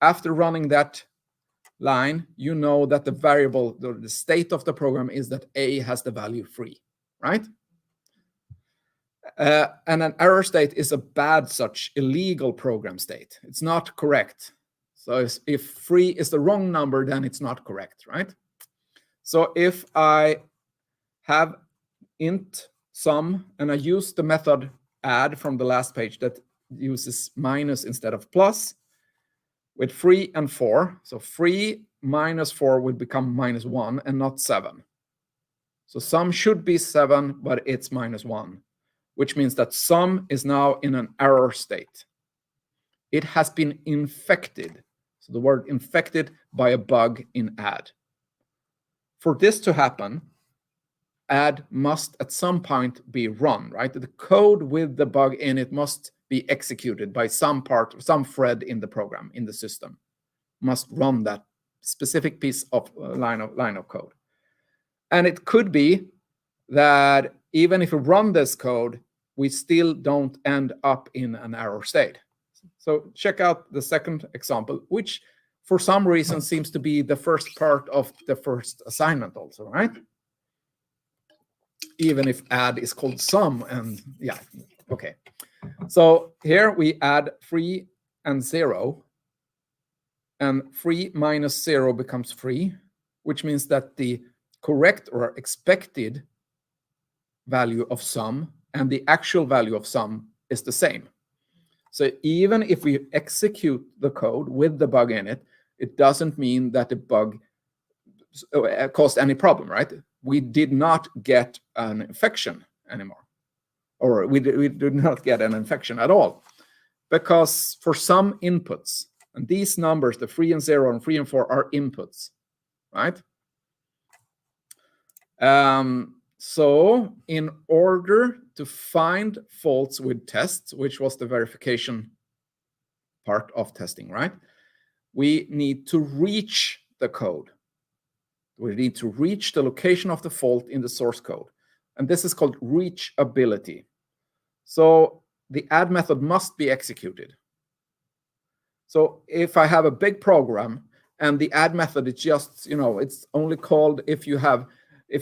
after running that line, you know that the variable, the state of the program is that a has the value 3, right? And an error state is a bad, such illegal program state. It's not correct. So if 3 is the wrong number, then it's not correct, right? So if I have int sum and I use the method add from the last page that uses minus instead of plus with 3 and 4. So 3 minus 4 would become minus 1 and not 7. So sum should be 7, but it's minus 1, which means that sum is now in an error state. it has been infected. So the word infected by a bug in add. For this to happen, add must at some point be run, right? The code with the bug in it must be executed by some thread in the program, in the system. Must run that specific piece of line of code. And it could be that even if we run this code, we still don't end up in an error state. So check out the second example, which for some reason seems to be the first part of the first assignment also, right? Even if add is called sum, and yeah, okay. So here we add 3 and 0, and 3 minus 0 becomes 3, which means that the correct or expected value of sum and the actual value of sum is the same. So even if we execute the code with the bug in it, it doesn't mean that the bug caused any problem, right? We did not get an infection anymore, or we did not get an infection at all, because for some inputs, and these numbers, the 3 and 0 and 3 and 4 are inputs, right? So in order to find faults with tests, which was the verification part of testing, right? We need to reach the code. We need to reach the location of the fault in the source code. And this is called reachability. So the add method must be executed. So if I have a big program and the add method is just, it's only called if you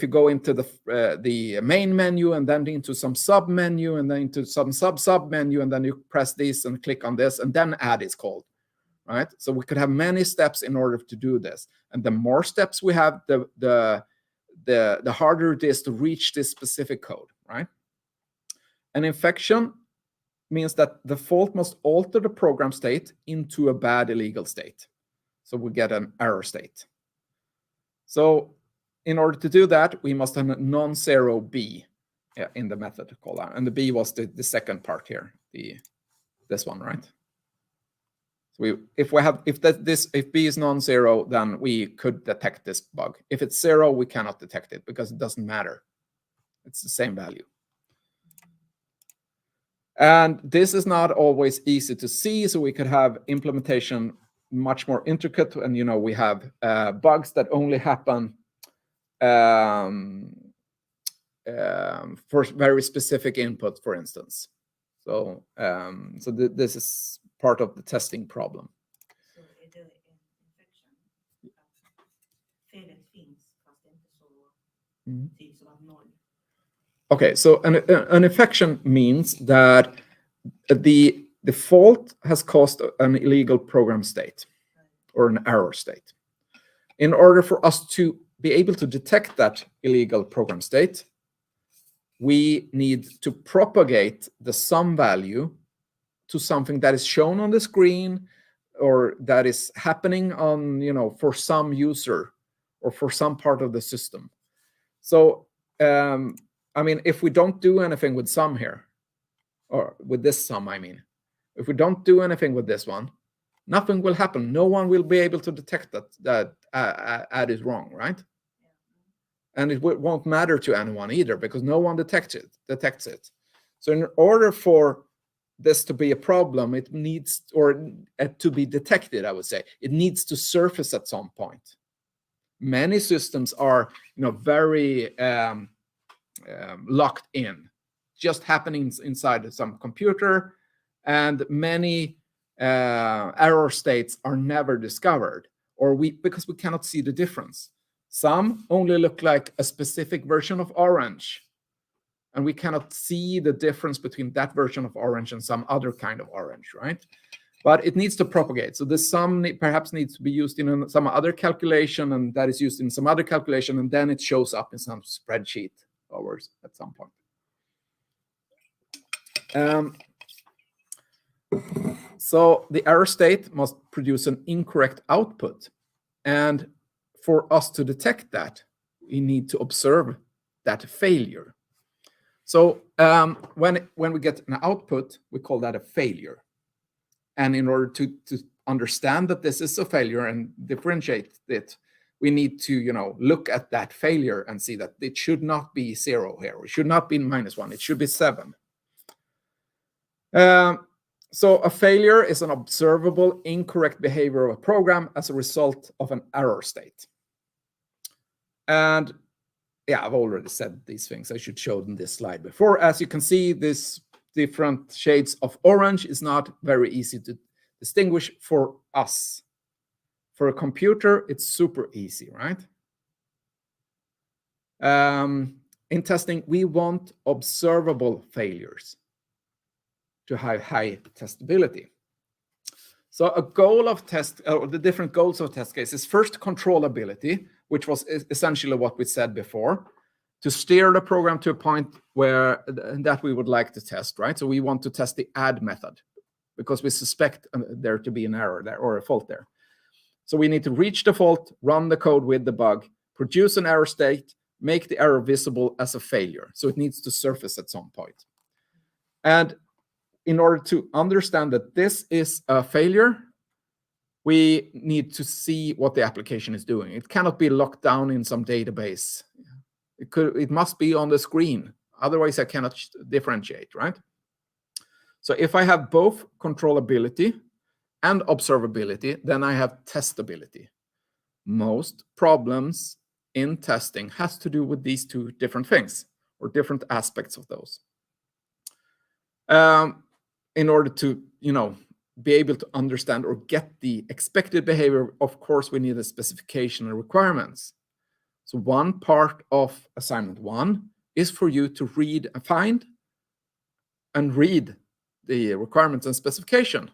go into the main menu and then into some sub menu and then into some sub menu, and then you press this and click on this, and then add is called, right? So we could have many steps in order to do this. And the more steps we have, the harder it is to reach this specific code, right? An infection means that the fault must alter the program state into a bad illegal state. So we get an error state. So in order to do that, we must have a non-zero B in the method call out. And the B was the second part here, this one, right? So if B is non-zero, then we could detect this bug. If it's 0, we cannot detect it because it doesn't matter. It's the same value. And this is not always easy to see, so we could have implementation much more intricate, and we have bugs that only happen for very specific input, for instance. So this is part of the testing problem. Så är det en infection att felet finns fast inte så tydligt som att 0. Okay, so an infection means that the fault has caused an illegal program state or an error state. In order for us to be able to detect that illegal program state, we need to propagate the sum value to something that is shown on the screen or that is happening on, for some user or for some part of the system. So, if we don't do anything with sum here, or with this sum, if we don't do anything with this one, nothing will happen. No one will be able to detect that add is wrong, right? And it won't matter to anyone either because no one detects it. So in order for this to be a problem, it needs, or to be detected, I would say, it needs to surface at some point. Many systems are, very locked in, just happening inside some computer, and many error states are never discovered, because we cannot see the difference. Some only look like a specific version of orange, and we cannot see the difference between that version of orange and some other kind of orange, right? But it needs to propagate. So the sum perhaps needs to be used in some other calculation, and that is used in some other calculation, and then it shows up in some spreadsheet hours at some point. So the error state must produce an incorrect output. And for us to detect that, we need to observe that failure. So when we get an output, we call that a failure. And in order to understand that this is a failure and differentiate it, we need to, look at that failure and see that it should not be 0 here. It should not be -1. It should be 7. So a failure is an observable incorrect behavior of a program as a result of an error state. And yeah, I've already said these things. I should show them this slide before. As you can see, this different shades of orange is not very easy to distinguish for us. For a computer, it's super easy, right? In testing, we want observable failures to have high testability. So a goal of the different goals of test cases, first controllability, which was essentially what we said before, to steer the program to a point where that we would like to test, right? So we want to test the add method because we suspect there to be an error there or a fault there. So we need to reach the fault, run the code with the bug, produce an error state, make the error visible as a failure. So it needs to surface at some point. And in order to understand that this is a failure, we need to see what the application is doing. It cannot be locked down in some database. It must be on the screen. Otherwise, I cannot differentiate, right? So if I have both controllability and observability, then I have testability. Most problems in testing has to do with these two different things or different aspects of those. In order to, be able to understand or get the expected behavior, of course, we need a specification and requirements. So one part of assignment 1 is for you to find and read the requirements and specification.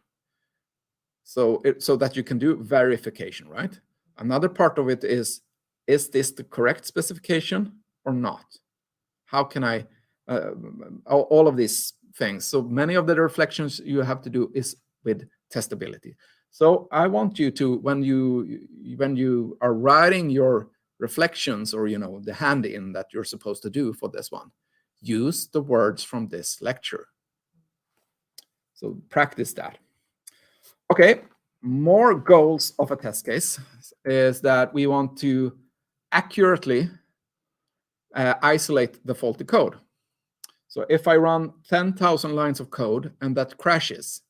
So that you can do verification, right? Another part of it is this the correct specification or not? How can I, all of these things. So many of the reflections you have to do is with testability. So I want you to, when you are writing your reflections or, the hand-in that you're supposed to do for this one, use the words from this lecture. So practice that. Okay, more goals of a test case is that we want to accurately isolate the faulty code. So if I run 10,000 lines of code and that crashes,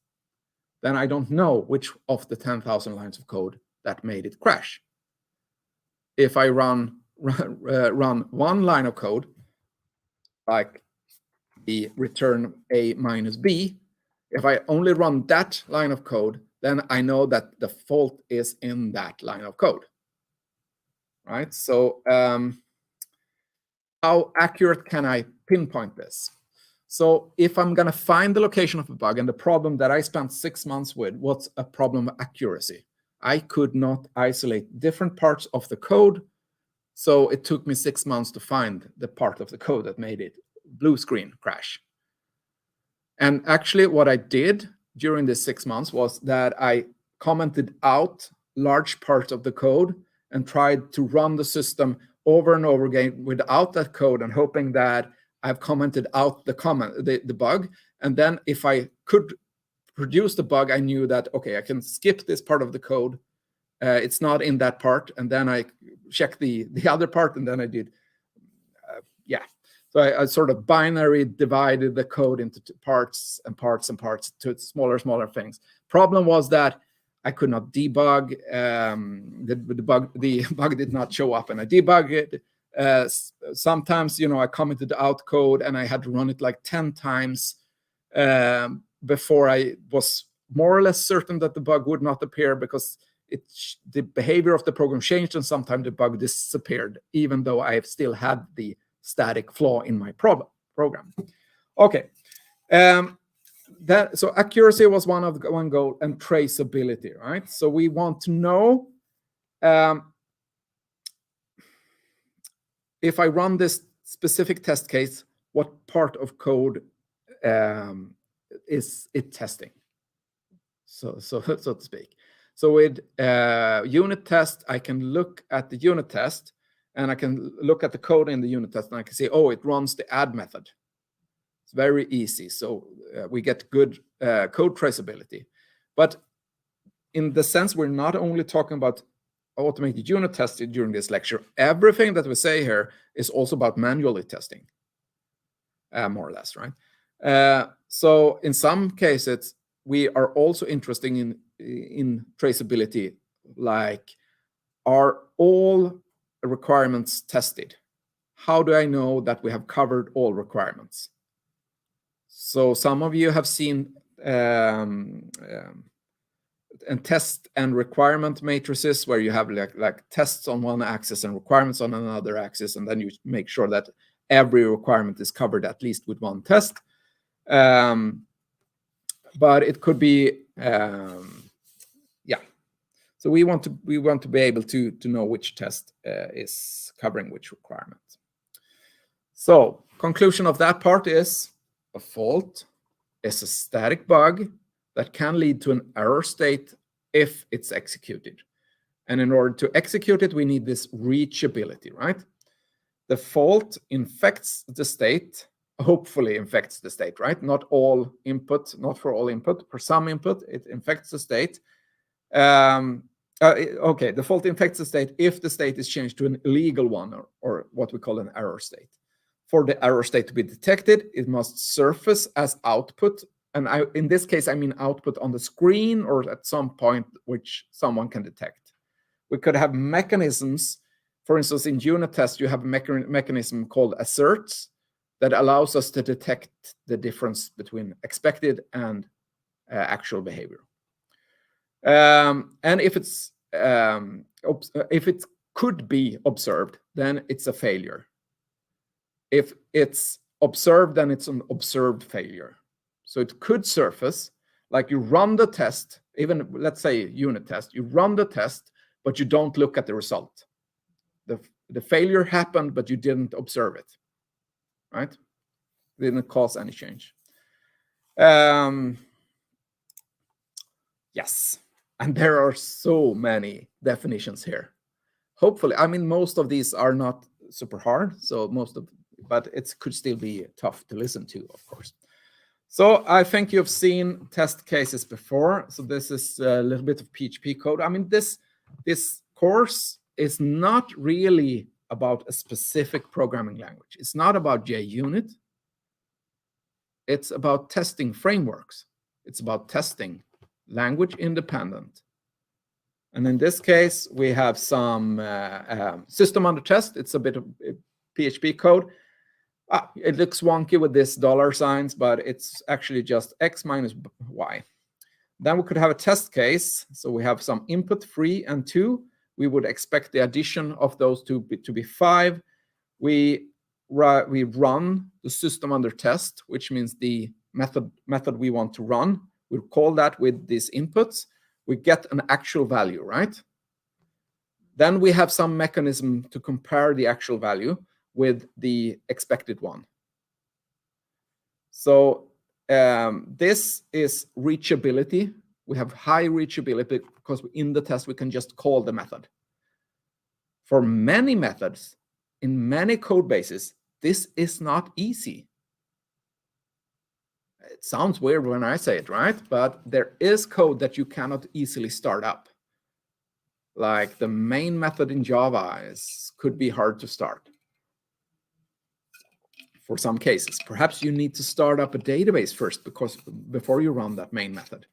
then I don't know which of the 10,000 lines of code that made it crash. If I run one line of code, like the return A minus B, if I only run that line of code, then I know that the fault is in that line of code, right? So how accurate can I pinpoint this? So if I'm going to find the location of a bug and the problem that I spent 6 months with, what's a problem of accuracy? I could not isolate different parts of the code. So it took me 6 months to find the part of the code that made it blue screen crash. And actually what I did during this 6 months was that I commented out large parts of the code and tried to run the system over and over again without that code and hoping that I've commented out the bug. And then if I could produce the bug, I knew that, okay, I can skip this part of the code. It's not in that part. And then I checked the other part, and then I did, So I sort of binary divided the code into parts and parts and parts to smaller things. Problem was that I could not debug. The bug did not show up, and I debugged it. Sometimes, I commented out code and I had to run it like 10 times before I was more or less certain that the bug would not appear, because the behavior of the program changed and sometimes the bug disappeared, even though I still had the static flaw in my program. Okay. So accuracy was one goal, and traceability, right? So we want to know if I run this specific test case, what part of code is it testing? So to speak. So with unit test, I can look at the unit test, and I can look at the code in the unit test, and I can say, oh, it runs the add method. It's very easy. So we get good code traceability. But in the sense, we're not only talking about automated unit testing during this lecture. Everything that we say here is also about manually testing, more or less, right? So in some cases, we are also interested in traceability, like, are all requirements tested? How do I know that we have covered all requirements? So some of you have seen and test and requirement matrices where you have like tests on one axis and requirements on another axis, and then you make sure that every requirement is covered at least with one test. But it could be, yeah. So we want to be able to know which test is covering which requirement. So conclusion of that part is a fault is a static bug that can lead to an error state if it's executed. And in order to execute it, we need this reachability, right? The fault infects the state, hopefully infects the state, right? Not all input, not for all input. For some input, it infects the state. Okay, the fault infects the state if the state is changed to an illegal one, or what we call an error state. For the error state to be detected, it must surface as output. And in this case, I mean output on the screen or at some point which someone can detect. We could have mechanisms. For instance, in unit test, you have a mechanism called asserts that allows us to detect the difference between expected and actual behavior. And if it could be observed, then it's a failure. If it's observed, then it's an observed failure. So it could surface, like you run the test, even let's say unit test, you run the test, but you don't look at the result. The failure happened, but you didn't observe it, right? It didn't cause any change. Yes, and there are so many definitions here. Hopefully, I mean, most of these are not super hard, so but it could still be tough to listen to, of course. So I think you've seen test cases before. So this is a little bit of PHP code. I mean, this course is not really about a specific programming language. It's not about JUnit. It's about testing frameworks. It's about testing language independent. And in this case, we have some system under test. It's a bit of PHP code. It looks wonky with this dollar signs, but it's actually just x minus y. Then we could have a test case. So we have some input 3 and 2. We would expect the addition of those two to be 5. We run the system under test, which means the method we want to run. We call that with these inputs. We get an actual value, right? Then we have some mechanism to compare the actual value with the expected one. So this is reachability. We have high reachability because in the test we can just call the method. For many methods, in many code bases, this is not easy. It sounds weird when I say it, right? But there is code that you cannot easily start up. Like the main method in Java could be hard to start. For some cases, perhaps you need to start up a database first before you run that main method.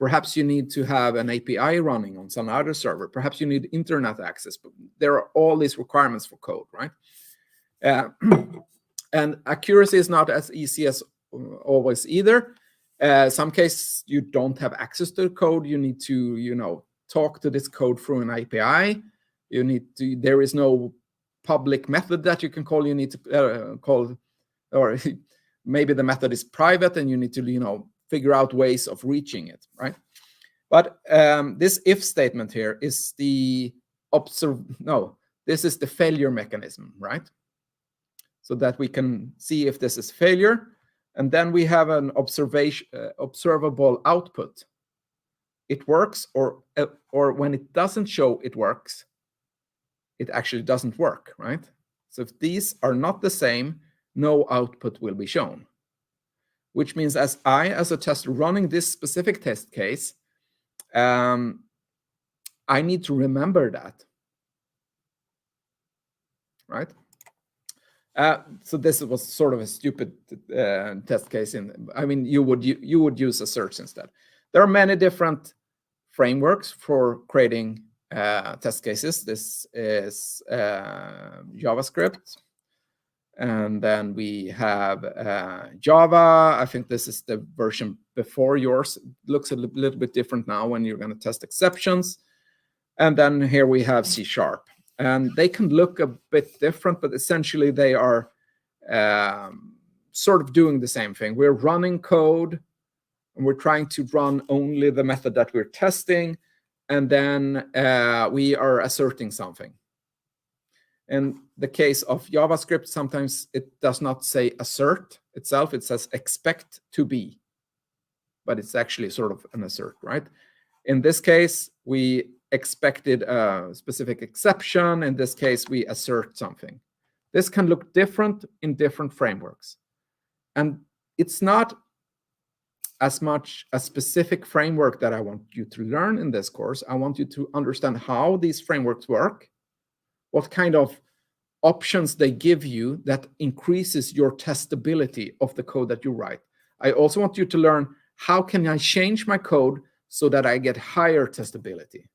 Perhaps you need to have an API running on some other server. Perhaps you need internet access. But there are all these requirements for code, right? And accuracy is not as easy as always either. Some cases you don't have access to the code. You need to, talk to this code through an API. There is no public method that you can call. You need to call. Or maybe the method is private and you need to, figure out ways of reaching it, right? But this if statement here is this is the failure mechanism, right? So that we can see if this is failure. And then we have an observable output. It works, or when it doesn't show it works, it actually doesn't work, right? So if these are not the same, no output will be shown, which means as a tester running this specific test case, I need to remember that, right? So this was sort of a stupid test case. I mean, you would use asserts instead. There are many different frameworks for creating test cases. This is JavaScript. And then we have Java. I think this is the version before yours. It looks a little bit different now when you're going to test exceptions. And then here we have C#. And they can look a bit different, but essentially they are sort of doing the same thing. We're running code, and we're trying to run only the method that we're testing, and then we are asserting something. In the case of JavaScript, sometimes it does not say assert itself. It says expect to be, but it's actually sort of an assert, right? In this case, we expected a specific exception. In this case, we assert something. This can look different in different frameworks. And it's not as much a specific framework that I want you to learn in this course. I want you to understand how these frameworks work, what kind of options they give you that increases your testability of the code that you write. I also want you to learn, how can I change my code so that I get higher testability?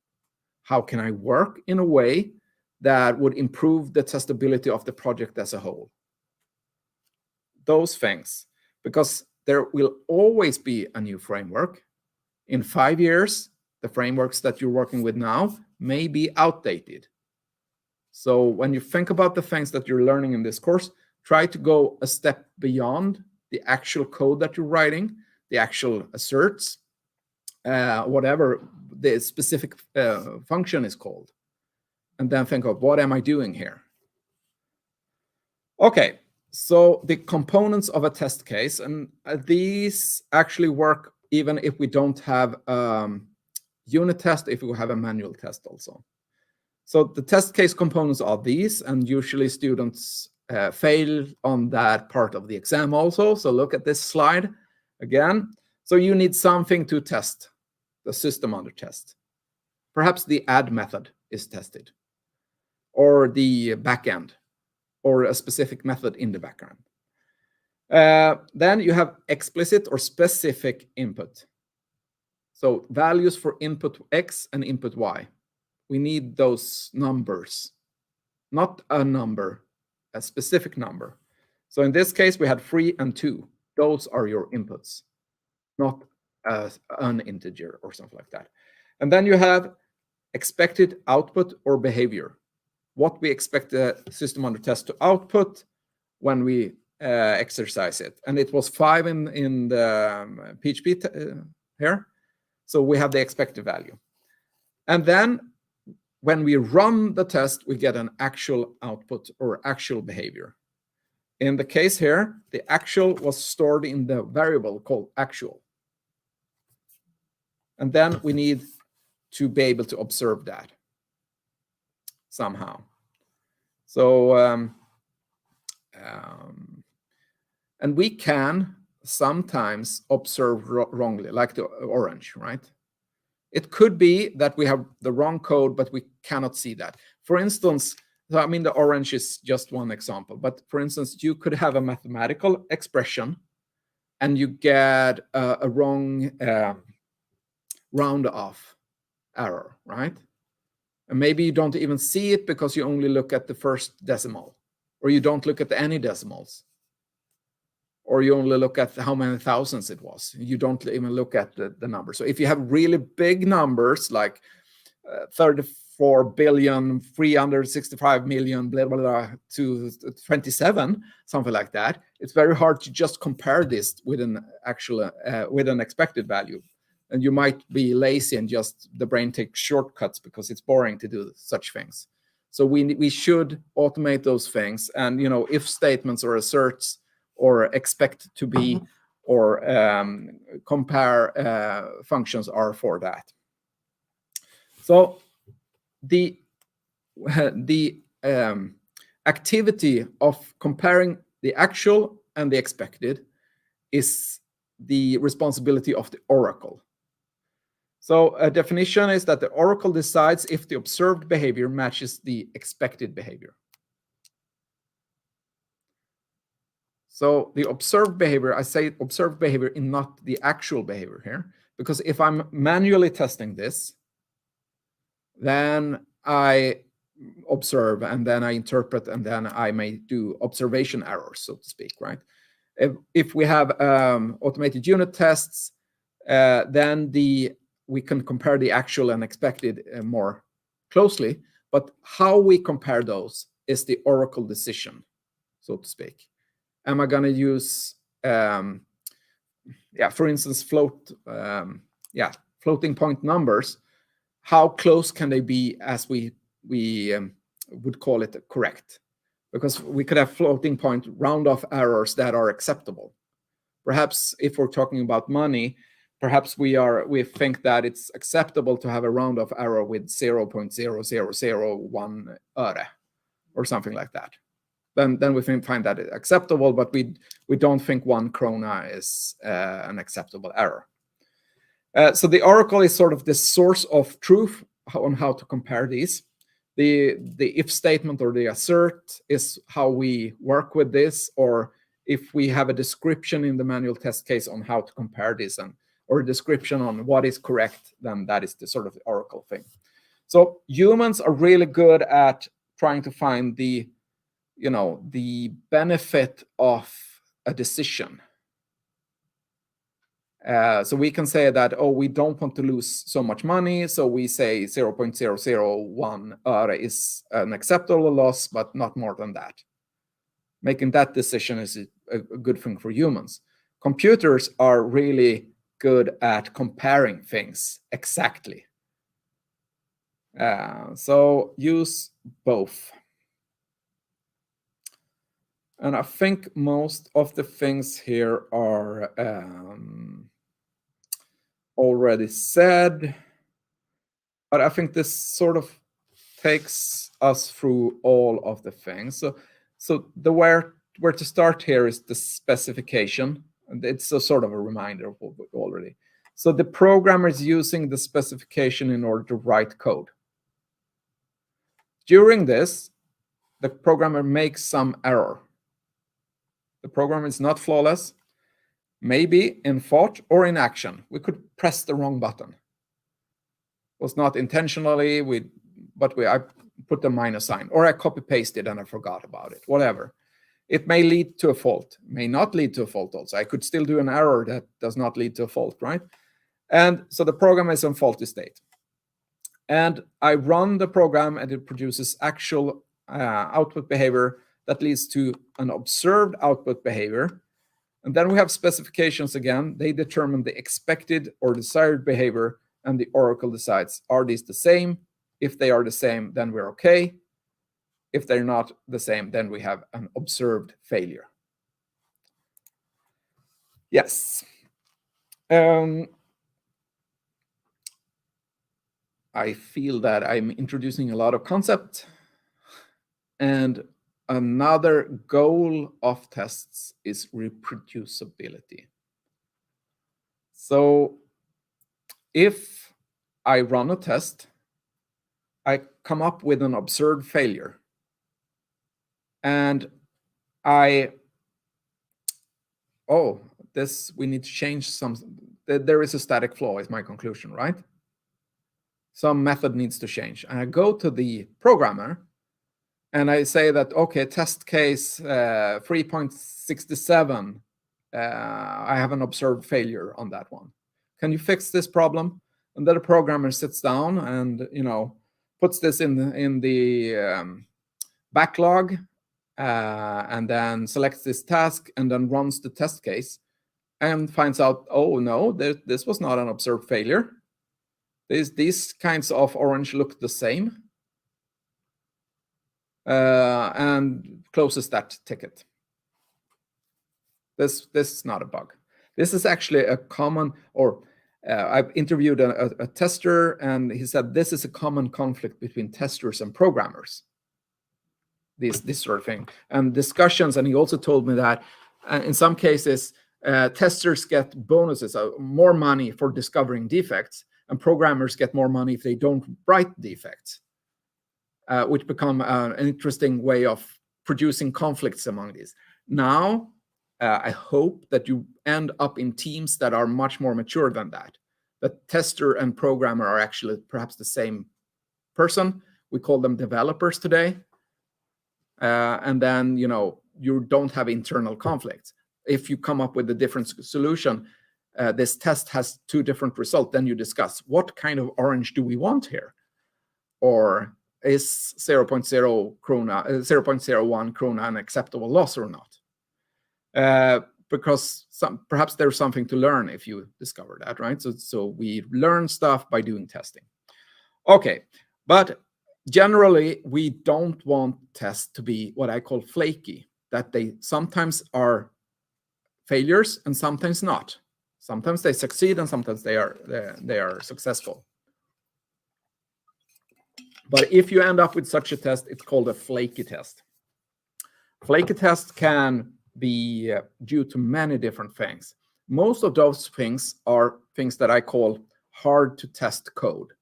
How can I work in a way that would improve the testability of the project as a whole? Those things, because there will always be a new framework. In 5 years, the frameworks that you're working with now may be outdated. So when you think about the things that you're learning in this course, try to go a step beyond the actual code that you're writing, the actual asserts, whatever the specific function is called. And then think of, what am I doing here? Okay, so the components of a test case, and these actually work even if we don't have unit test, if we have a manual test also. So the test case components are these, and usually students fail on that part of the exam also. So look at this slide again. So you need something to test the system under test. Perhaps the add method is tested, or the backend, or a specific method in the background. Then you have explicit or specific input. So values for input X and input Y. We need those numbers, not a number, a specific number. So in this case, we had 3 and 2. Those are your inputs, not an integer or something like that. And then you have expected output or behavior. What we expect the system under test to output when we exercise it. And it was 5 in the PHP here. So we have the expected value. And then when we run the test, we get an actual output or actual behavior. In the case here, the actual was stored in the variable called actual. And then we need to be able to observe that somehow. So, and we can sometimes observe wrongly, like the orange, right? It could be that we have the wrong code, but we cannot see that. For instance, I mean, the orange is just one example, but for instance, you could have a mathematical expression and you get a wrong round off error, right? And maybe you don't even see it because you only look at the first decimal, or you don't look at any decimals, or you only look at how many thousands it was. You don't even look at the number. So if you have really big numbers like 34,365,000,000 blah, blah, blah, to 27, something like that, it's very hard to just compare this with an actual with an expected value. And you might be lazy and just the brain takes shortcuts because it's boring to do such things. So we should automate those things. And if statements or asserts or expect to be or compare functions are for that. So the activity of comparing the actual and the expected is the responsibility of the oracle. So a definition is that the oracle decides if the observed behavior matches the expected behavior. So the observed behavior, I say observed behavior and not the actual behavior here, because if I'm manually testing this, then I observe and then I interpret and then I may do observation errors, so to speak, right? If we have automated unit tests, then we can compare the actual and expected more closely, but how we compare those is the oracle decision, so to speak. Am I going to use, for instance, floating point numbers? How close can they be as we would call it correct? Because we could have floating point round-off errors that are acceptable. Perhaps if we're talking about money, perhaps we think that it's acceptable to have a round-off error with 0.0001 öre or something like that. Then we find that acceptable, but we don't think 1 krona is an acceptable error. So the oracle is sort of the source of truth on how to compare these. The if statement or the assert is how we work with this, or if we have a description in the manual test case on how to compare this, or a description on what is correct, then that is the sort of the oracle thing. So humans are really good at trying to find the benefit of a decision. So we can say that, we don't want to lose so much money, so we say 0.001 öre is an acceptable loss, but not more than that. Making that decision is a good thing for humans. Computers are really good at comparing things exactly. So use both. And I think most of the things here are already said, but I think this sort of takes us through all of the things. So the where to start here is the specification, and it's a sort of a reminder of what already. So the programmer is using the specification in order to write code. During this, the programmer makes some error. The program is not flawless, maybe in thought or in action. We could press the wrong button. It was not intentionally, but I put the minus sign, or I copy-pasted and I forgot about it, whatever. It may lead to a fault, may not lead to a fault also. I could still do an error that does not lead to a fault, right? And so the program is in faulty state. And I run the program and it produces actual output behavior that leads to an observed output behavior. And then we have specifications again. They determine the expected or desired behavior, and the oracle decides, are these the same? If they are the same, then we're okay. If they're not the same, then we have an observed failure. Yes. I feel that I'm introducing a lot of concept, and another goal of tests is reproducibility. So if I run a test, I come up with an observed failure, and we need to change something. There is a static flaw, is my conclusion, right? Some method needs to change. And I go to the programmer and I say that, okay, test case 3.67, I have an observed failure on that one. Can you fix this problem? And then the programmer sits down and, puts this in the backlog, and then selects this task and then runs the test case and finds out, oh no, this was not an observed failure. These kinds of orange look the same, and closes that ticket. This is not a bug. This is actually a common, I've interviewed a tester, and he said this is a common conflict between testers and programmers. This sort of thing, and discussions. And he also told me that in some cases, testers get bonuses, more money for discovering defects, and programmers get more money if they don't write defects, which become an interesting way of producing conflicts among these. Now, I hope that you end up in teams that are much more mature than that. The tester and programmer are actually perhaps the same person. We call them developers today. And then, you don't have internal conflicts. If you come up with a different solution, this test has 2 different results, then you discuss what kind of orange do we want here? Or is 0.01 krona an acceptable loss or not? Because perhaps there's something to learn if you discover that, right? So we learn stuff by doing testing. Okay, but generally, we don't want tests to be what I call flaky, that they sometimes are failures and sometimes not. Sometimes they succeed and sometimes they are successful. But if you end up with such a test, it's called a flaky test. Flaky tests can be due to many different things. Most of those things are things that I call hard to test code,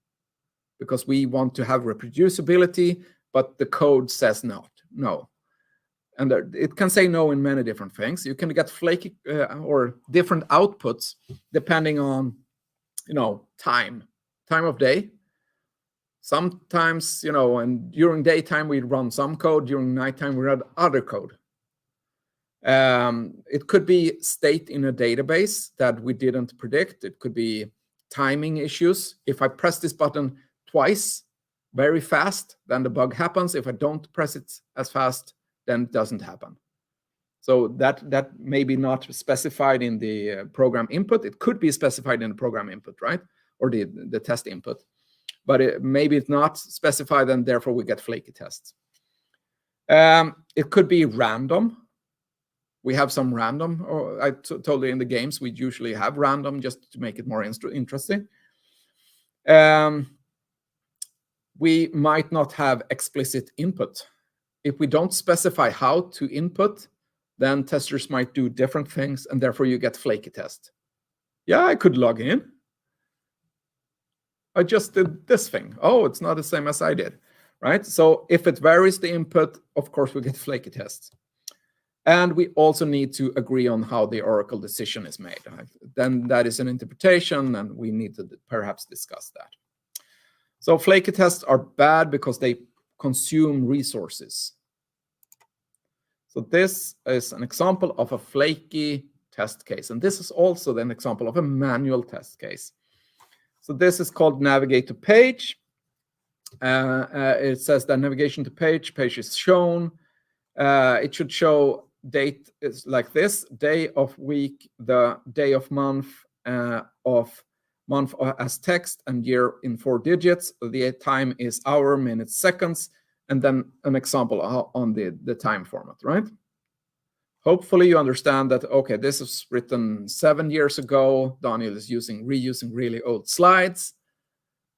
because we want to have reproducibility, but the code says no. And it can say no in many different things. You can get flaky or different outputs depending on, time of day. Sometimes, and during daytime we run some code, during nighttime we run other code. It could be state in a database that we didn't predict. It could be timing issues. If I press this button twice very fast, then the bug happens. If I don't press it as fast, then it doesn't happen. So that may be not specified in the program input. It could be specified in the program input, right? Or the test input. But maybe it's not specified, and therefore we get flaky tests. It could be random. We have some random, or I told you in the games, we usually have random just to make it more interesting. We might not have explicit input. If we don't specify how to input, then testers might do different things, and therefore you get flaky test. Yeah, I could log in. I just did this thing. Oh, it's not the same as I did, right? So if it varies the input, of course, we get flaky tests. And we also need to agree on how the Oracle decision is made. Right? Then that is an interpretation, and we need to perhaps discuss that. So flaky tests are bad because they consume resources. So this is an example of a flaky test case. And this is also an example of a manual test case. So this is called navigate to page. It says that navigation to page is shown. It should show date is like this: day of week, the day of month as text, and year in 4 digits. The time is hour, minutes, seconds, and then an example on the time format, right? Hopefully you understand that, okay, this is written 7 years ago. Daniel is reusing really old slides.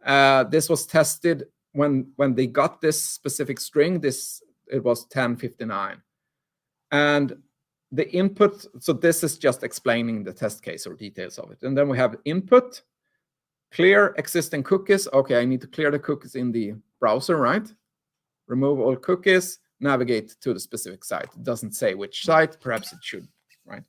This was tested when they got this specific string. It was 1059. And the input, so this is just explaining the test case or details of it. And then we have input, clear existing cookies. Okay, I need to clear the cookies in the browser, right? Remove all cookies, navigate to the specific site. It doesn't say which site, perhaps it should, right?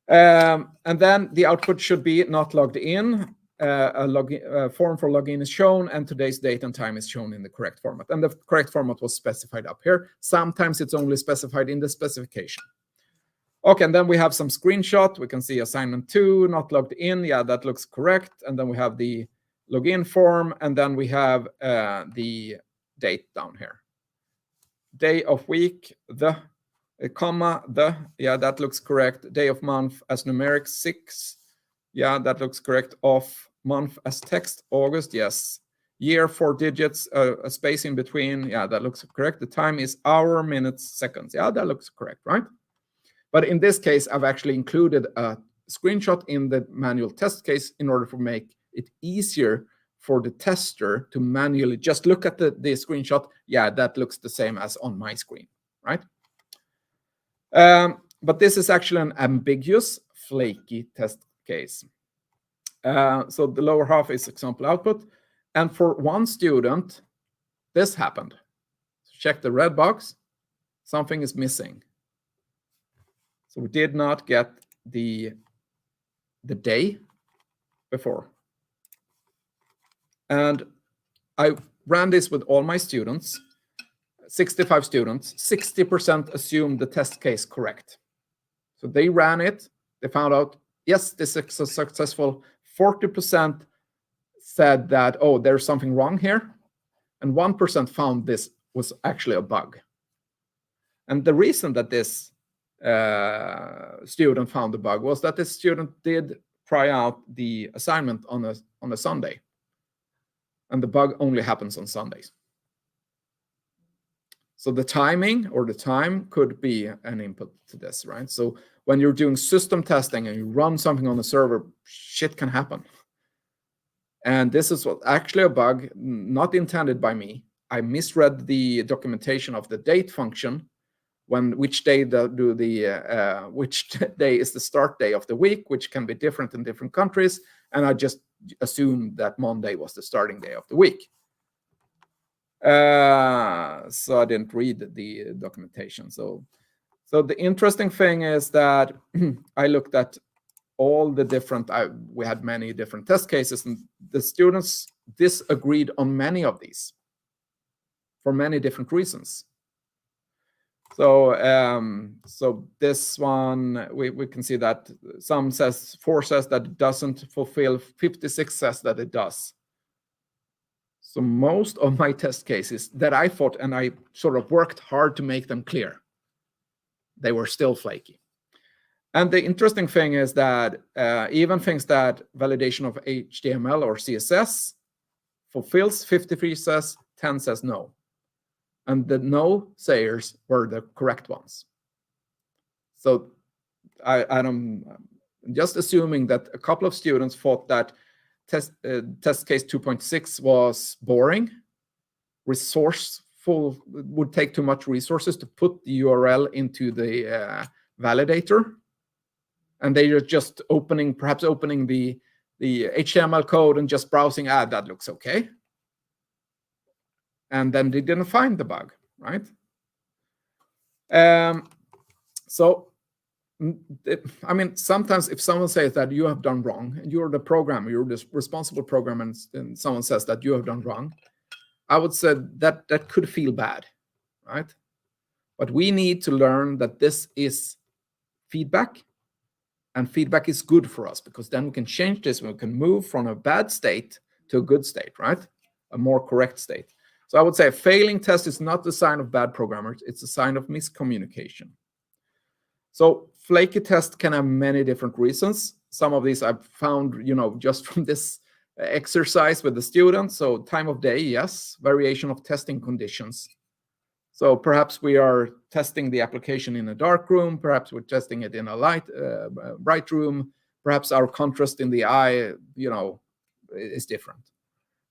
And then the output should be not logged in. A form for login is shown, and today's date and time is shown in the correct format. And the correct format was specified up here. Sometimes it's only specified in the specification. Okay, and then we have some screenshot. We can see assignment 2, not logged in. Yeah, that looks correct. And then we have the login form, and then we have the date down here. Day of week, the, yeah, that looks correct. Day of month as numeric 6. Yeah, that looks correct. Of month as text, August, yes. Year, 4 digits, a space in between. Yeah, that looks correct. The time is hour, minutes, seconds. Yeah, that looks correct, right? But in this case, I've actually included a screenshot in the manual test case in order to make it easier for the tester to manually just look at the screenshot. Yeah, that looks the same as on my screen, right? But this is actually an ambiguous, flaky test case. So the lower half is example output. And for one student, this happened. Check the red box. Something is missing. So we did not get the day before. And I ran this with all my students, 65 students. 60% assumed the test case correct. So they ran it. They found out, yes, this is successful. 40% said that, oh, there's something wrong here. And 1% found this was actually a bug. And the reason that this student found the bug was that this student did try out the assignment on a Sunday. And the bug only happens on Sundays. So the timing or the time could be an input to this, right? So when you're doing system testing and you run something on the server, shit can happen. And this is actually a bug, not intended by me. I misread the documentation of the date function, which day which day is the start day of the week, which can be different in different countries, and I just assumed that Monday was the starting day of the week. So I didn't read the documentation. So the interesting thing is that I looked at all the different, we had many different test cases, and the students disagreed on many of these for many different reasons. So so this one, we can see that some says, 4 says that it doesn't fulfill, 56 says that it does. So most of my test cases that I thought, and I sort of worked hard to make them clear, they were still flaky. And the interesting thing is that even things that validation of HTML or CSS fulfills, 53 says, 10 says no. And the no sayers were the correct ones. So I'm just assuming that a couple of students thought that test case 2.6 was boring, resourceful, would take too much resources to put the URL into the validator. And they are just perhaps opening the HTML code and just browsing, that looks okay. And then they didn't find the bug, right? So, I mean, sometimes if someone says that you have done wrong, and you're the programmer, you're the responsible programmer, and someone says that you have done wrong, I would say that that could feel bad, right? But we need to learn that this is feedback, and feedback is good for us, because then we can change this, we can move from a bad state to a good state, right? A more correct state. So I would say a failing test is not a sign of bad programmers, it's a sign of miscommunication. So flaky tests can have many different reasons. Some of these I've found, just from this exercise with the students. So time of day, yes. Variation of testing conditions. So perhaps we are testing the application in a dark room. Perhaps we're testing it in a bright room. Perhaps our contrast in the eye, is different.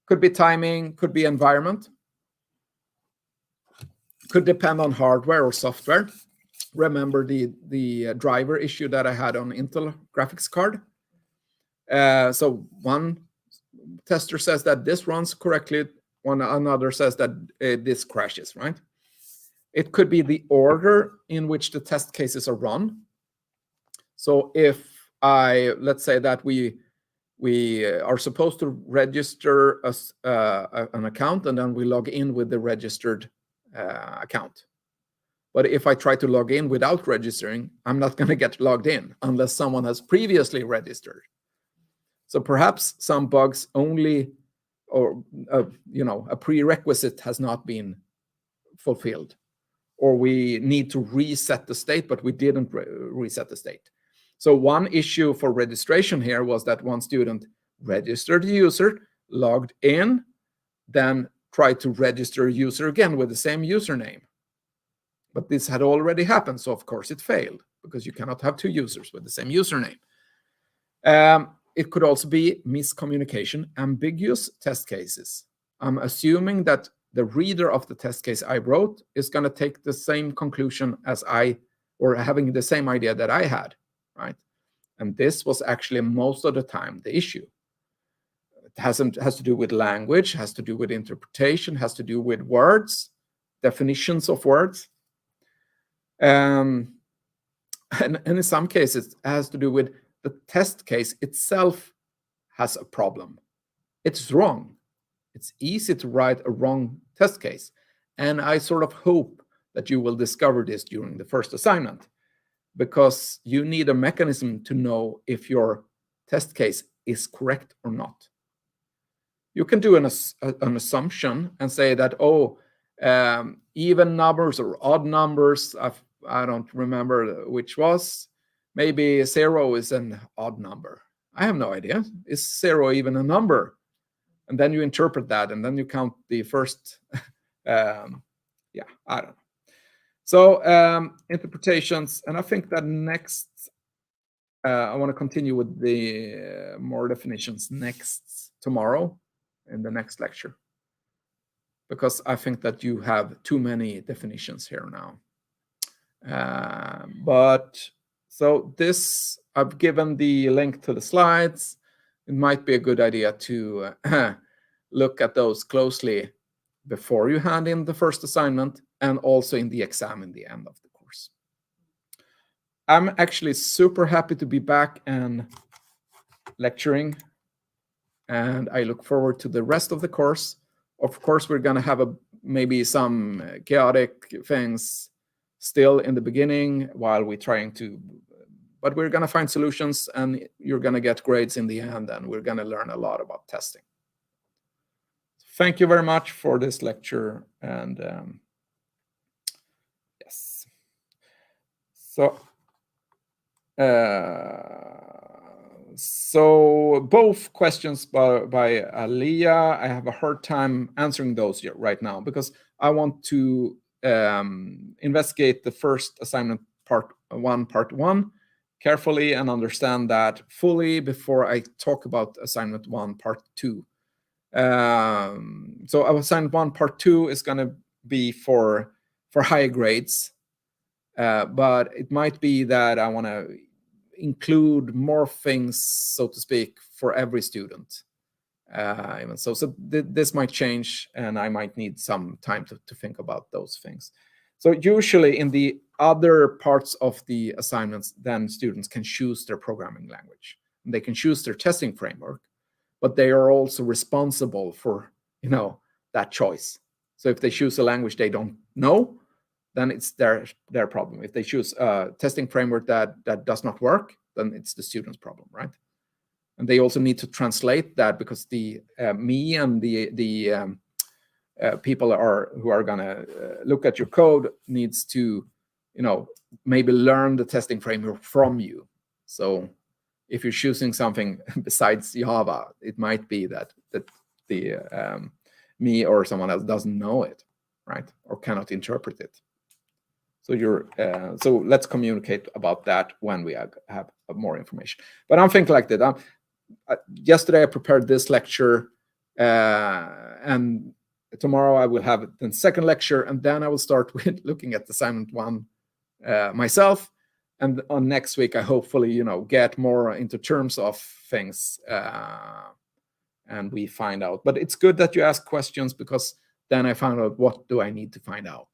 Could be timing, could be environment. Could depend on hardware or software. Remember the driver issue that I had on Intel graphics card. So one tester says that this runs correctly, another says that this crashes, right? It could be the order in which the test cases are run. So if let's say that we are supposed to register an account, and then we log in with the registered account. But if I try to log in without registering, I'm not going to get logged in unless someone has previously registered. So perhaps some bugs only, or a prerequisite has not been fulfilled, or we need to reset the state, but we didn't reset the state. So one issue for registration here was that one student registered the user, logged in, then tried to register a user again with the same username. But this had already happened, so of course it failed, because you cannot have 2 users with the same username. It could also be miscommunication, ambiguous test cases. I'm assuming that the reader of the test case I wrote is going to take the same conclusion as or having the same idea that I had, right? And this was actually most of the time the issue. It has to do with language, has to do with interpretation, has to do with words, definitions of words. And in some cases, it has to do with the test case itself has a problem. It's wrong. It's easy to write a wrong test case. And I sort of hope that you will discover this during the first assignment, because you need a mechanism to know if your test case is correct or not. You can do an assumption and say that, oh, even numbers or odd numbers, I don't remember which was, maybe 0 is an odd number. I have no idea. Is 0 even a number? And then you interpret that, and then you count the first, yeah, I don't know. So interpretations, and I think that next, I want to continue with the more definitions tomorrow in the next lecture, because I think that you have too many definitions here now. But so this, I've given the link to the slides. It might be a good idea to look at those closely before you hand in the first assignment, and also in the exam in the end of the course. I'm actually super happy to be back and lecturing, and I look forward to the rest of the course. Of course, we're going to have maybe some chaotic things still in the beginning while we're trying to, but we're going to find solutions, and you're going to get grades in the end, and we're going to learn a lot about testing. Thank you very much for this lecture, and yes. So both questions by Aliyah, I have a hard time answering those right now, because I want to investigate the first assignment part one carefully and understand that fully before I talk about assignment 1 part 2. So assignment 1 part 2 is going to be for higher grades, but it might be that I want to include more things, so to speak, for every student. Even so this might change, and I might need some time to think about those things. So usually in the other parts of the assignments, then students can choose their programming language, and they can choose their testing framework, but they are also responsible for, that choice. So if they choose a language they don't know, then it's their problem. If they choose a testing framework that does not work, then it's the student's problem, right? And they also need to translate that, because me and the people who are gonna look at your code needs to, maybe learn the testing framework from you. So if you're choosing something besides Java, it might be that the me or someone else doesn't know it, right, or cannot interpret it. So so let's communicate about that when we have more information. But I'm thinking like that. Yesterday I prepared this lecture, and tomorrow I will have the second lecture, and then I will start with looking at assignment 1 myself. And on next week, I hopefully, get more into terms of things, and we find out. But it's good that you ask questions, because then I find out what do I need to find out.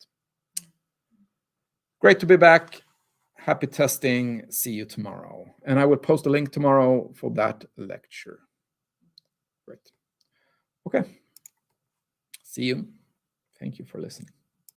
Great to be back. Happy testing. See you tomorrow. And I will post a link tomorrow for that lecture. Great. Okay. See you. Thank you for listening.